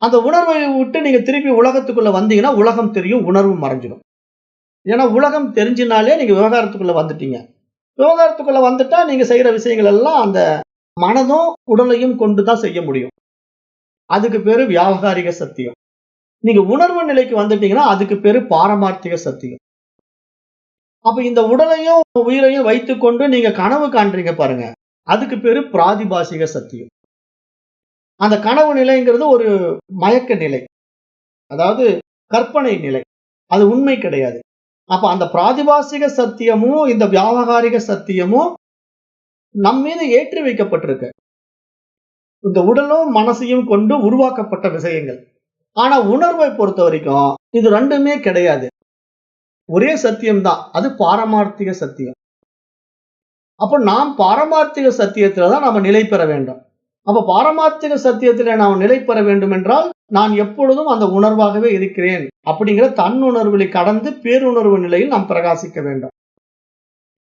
A: அந்த உணர்வை விட்டு நீங்க திருப்பி உலகத்துக்குள்ள வந்தீங்கன்னா உலகம் தெரியும், உணர்வு மறைஞ்சிடும். ஏன்னா உலகம் தெரிஞ்சினாலே நீங்க விவகாரத்துக்குள்ள வந்துட்டீங்க. விவகாரத்துக்குள்ள வந்துட்டா நீங்க செய்யற விஷயங்கள் எல்லாம் அந்த மனதும் உடலையும் கொண்டுதான் செய்ய முடியும். அதுக்கு பேரு வியாவகாரிக சத்தியம். நீங்க உணர்வு நிலைக்கு வந்துட்டீங்கன்னா அதுக்கு பேரு பாரமார்த்திக சத்தியம். அப்ப இந்த உடலையும் உயிரையும் வைத்துக்கொண்டு நீங்க கனவு காண்றீங்க பாருங்க, அதுக்கு பேரு பிராதிபாசிக சத்தியம். அந்த கனவு நிலைங்கிறது ஒரு மயக்க நிலை, அதாவது கற்பனை நிலை, அது உண்மை கிடையாது. அப்ப அந்த பிராதிபாசிக சத்தியமும் இந்த வியாவகாரிக சத்தியமும் நம் மீது ஏற்றி வைக்கப்பட்டிருக்கு. இந்த உடலும் மனசையும் கொண்டு உருவாக்கப்பட்ட விஷயங்கள். ஆனா உணர்வை பொறுத்த வரைக்கும் இது ரெண்டுமே கிடையாது, ஒரே சத்தியம்தான். அது பாரமார்த்திக சத்தியம். அப்ப நாம் பாரமார்த்திக சத்தியத்துலதான் நாம நிலை பெற வேண்டும். அப்ப பாரமார்த்திக சத்தியத்தில நாம் நிலை பெற வேண்டும் என்றால் நான் எப்பொழுதும் அந்த உணர்வாகவே இருக்கிறேன் அப்படிங்கிற தன்னுணர்வுகளை கடந்து பேருணர்வு நிலையில் நாம் பிரகாசிக்க வேண்டும்.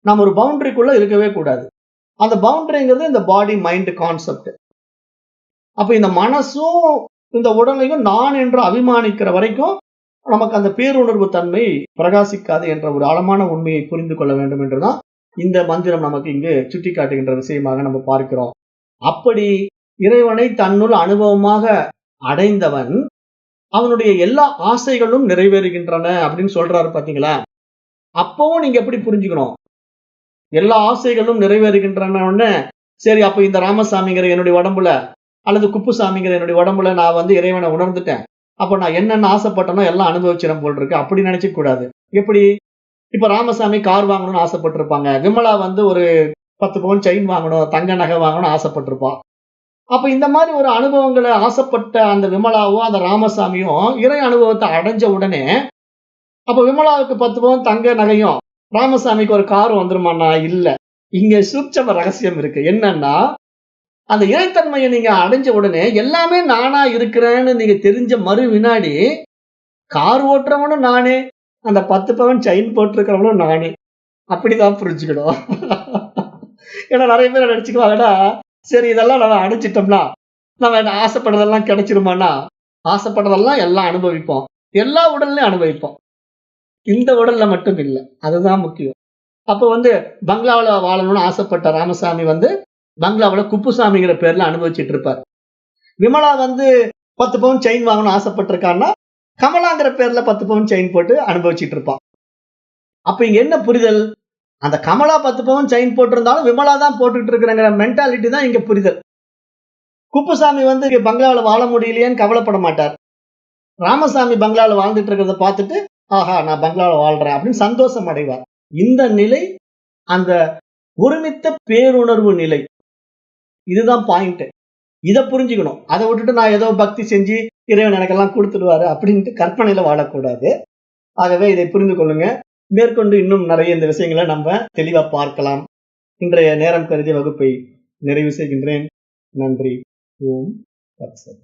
A: நாம் ஒரு பவுண்டரிக்குள்ள இருக்கவே கூடாது. அந்த பவுண்டரிங்கிறது இந்த பாடி மைண்ட் கான்செப்ட். அப்ப இந்த மனசும் இந்த உடலையும் நான் என்று அபிமானிக்கிற வரைக்கும் நமக்கு அந்த பேருணர்வு தன்மை பிரகாசிக்காது என்ற ஒரு ஆழமான உண்மையை புரிந்து கொள்ள வேண்டும் என்றுதான் இந்த மந்திரம் நமக்கு இங்கு சுட்டி காட்டுகின்ற விஷயமாக நம்ம பார்க்கிறோம். அப்படி இறைவனை தன்னுள் அனுபவமாக அடைந்தவன் அவனுடைய எல்லா ஆசைகளும் நிறைவேறுகின்றன அப்படின்னு சொல்றாரு பாத்தீங்களா. அப்பவும் நீங்க எப்படி புரிஞ்சுக்கணும்? எல்லா ஆசைகளும் நிறைவேறுகின்றன. சரி, அப்ப இந்த ராமசாமிங்கிற என்னுடைய உடம்புல அல்லது குப்புசாமிங்கிற என்னுடைய உடம்புல நான் வந்து இறைவனை உணர்ந்துட்டேன், அப்ப நான் என்னென்ன ஆசைப்பட்டனோ எல்லாம் அனுபவிச்சிடும் போல் இருக்கு. அப்படி நினைச்சுக்க கூடாது. எப்படி? இப்ப ராமசாமி கார் வாங்கணும்னு ஆசைப்பட்டிருப்பாங்க. விமலா வந்து ஒரு 10 பவுன் செயின் வாங்கணும், தங்க நகை வாங்கணும்னு ஆசைப்பட்டிருப்பா. அப்ப இந்த மாதிரி ஒரு அனுபவங்கள ஆசைப்பட்ட அந்த விமலாவும், அந்த ராமசாமியும் இறை அனுபவத்த அடைஞ்ச உடனே, அப்ப விமலாவுக்கு 10 பவுன் தங்க நகையும், ராமசாமிக்கு ஒரு காரும் வந்துருமான்னா? இல்ல. இங்க சூட்சம ரகசியம் இருக்கு. என்னன்னா, அந்த இறைத்தன்மைய நீங்க அடைஞ்ச உடனே, எல்லாமே நானா இருக்கிறேன்னு நீங்க தெரிஞ்ச மறு வினாடி, கார் ஓட்டுறவனும் நானே, அந்த 10 பவுன் செயின் போட்டிருக்கிறவனும் நானே. அப்படிதான் புரிஞ்சுக்கணும். ஏன்னா நெறைய பேர் நெனச்சுக்குவாங்கன்னா, சரி இதெல்லாம் நம்ம அடைஞ்சிட்டோம்னா, நம்ம ஆசைப்படுறதெல்லாம் கிடைச்சிருமான்னா, ஆசைப்படுறதெல்லாம் எல்லாம் அனுபவிப்போம். எல்லா உடல்லயும் அனுபவிப்போம். இந்த உடல்ல மட்டும் இல்ல. அதுதான் முக்கியம். அப்ப வந்து பங்களாவுல வாழணும்னு ஆசைப்பட்ட ராமசாமி வந்து, பங்களாவுல குப்புசாமிங்கிற பேர்ல அனுபவிச்சுட்டு இருப்பார். விமலா வந்து 10 பவுன் செயின் வாங்கணும்னு ஆசைப்பட்டிருக்கான்னா, கமலாங்கிற பேர்ல 10 பவுன் செயின் போட்டு அனுபவிச்சுட்டு இருப்பா. அப்ப இங்க என்ன புரிதல்? அந்த கமலா 10 பவுன் செயின் போட்டிருந்தாலும், விமலா தான் போட்டுட்டு இருக்கிறங்கிற மென்டாலிட்டி தான் இங்க புரிதல். குப்புசாமி வந்து பங்களாவுல வாழ முடியலையேன்னு கவலைப்பட மாட்டார். ராமசாமி பங்களாவுல வாழ்ந்துட்டு இருக்கிறத பார்த்துட்டு, ஆஹா நான் பங்களாவுல வாழ்றேன் அப்படின்னு சந்தோஷம் அடைவார். இந்த நிலை அந்த ஒருமித்த பேருணர்வு நிலை. இதுதான் பாயிண்ட். இத புரிஞ்சுக்கணும். அத விட்டுட்டு நான் ஏதோ பக்தி செஞ்சு இறைவன் எனக்கெல்லாம் குடுத்துடுவாரு அப்படின்ட்டு கற்பனையில வாழக்கூடாது. ஆகவே இதை புரிந்து கொள்ளுங்க. மேற்கொண்டு இன்னும் நிறைய இந்த விஷயங்கள நம்ம தெளிவா பார்க்கலாம். இன்றைய நேரம் கருதிய வகுப்பை நிறைவு செய்கின்றேன். நன்றி. ஓம் தத்சத்.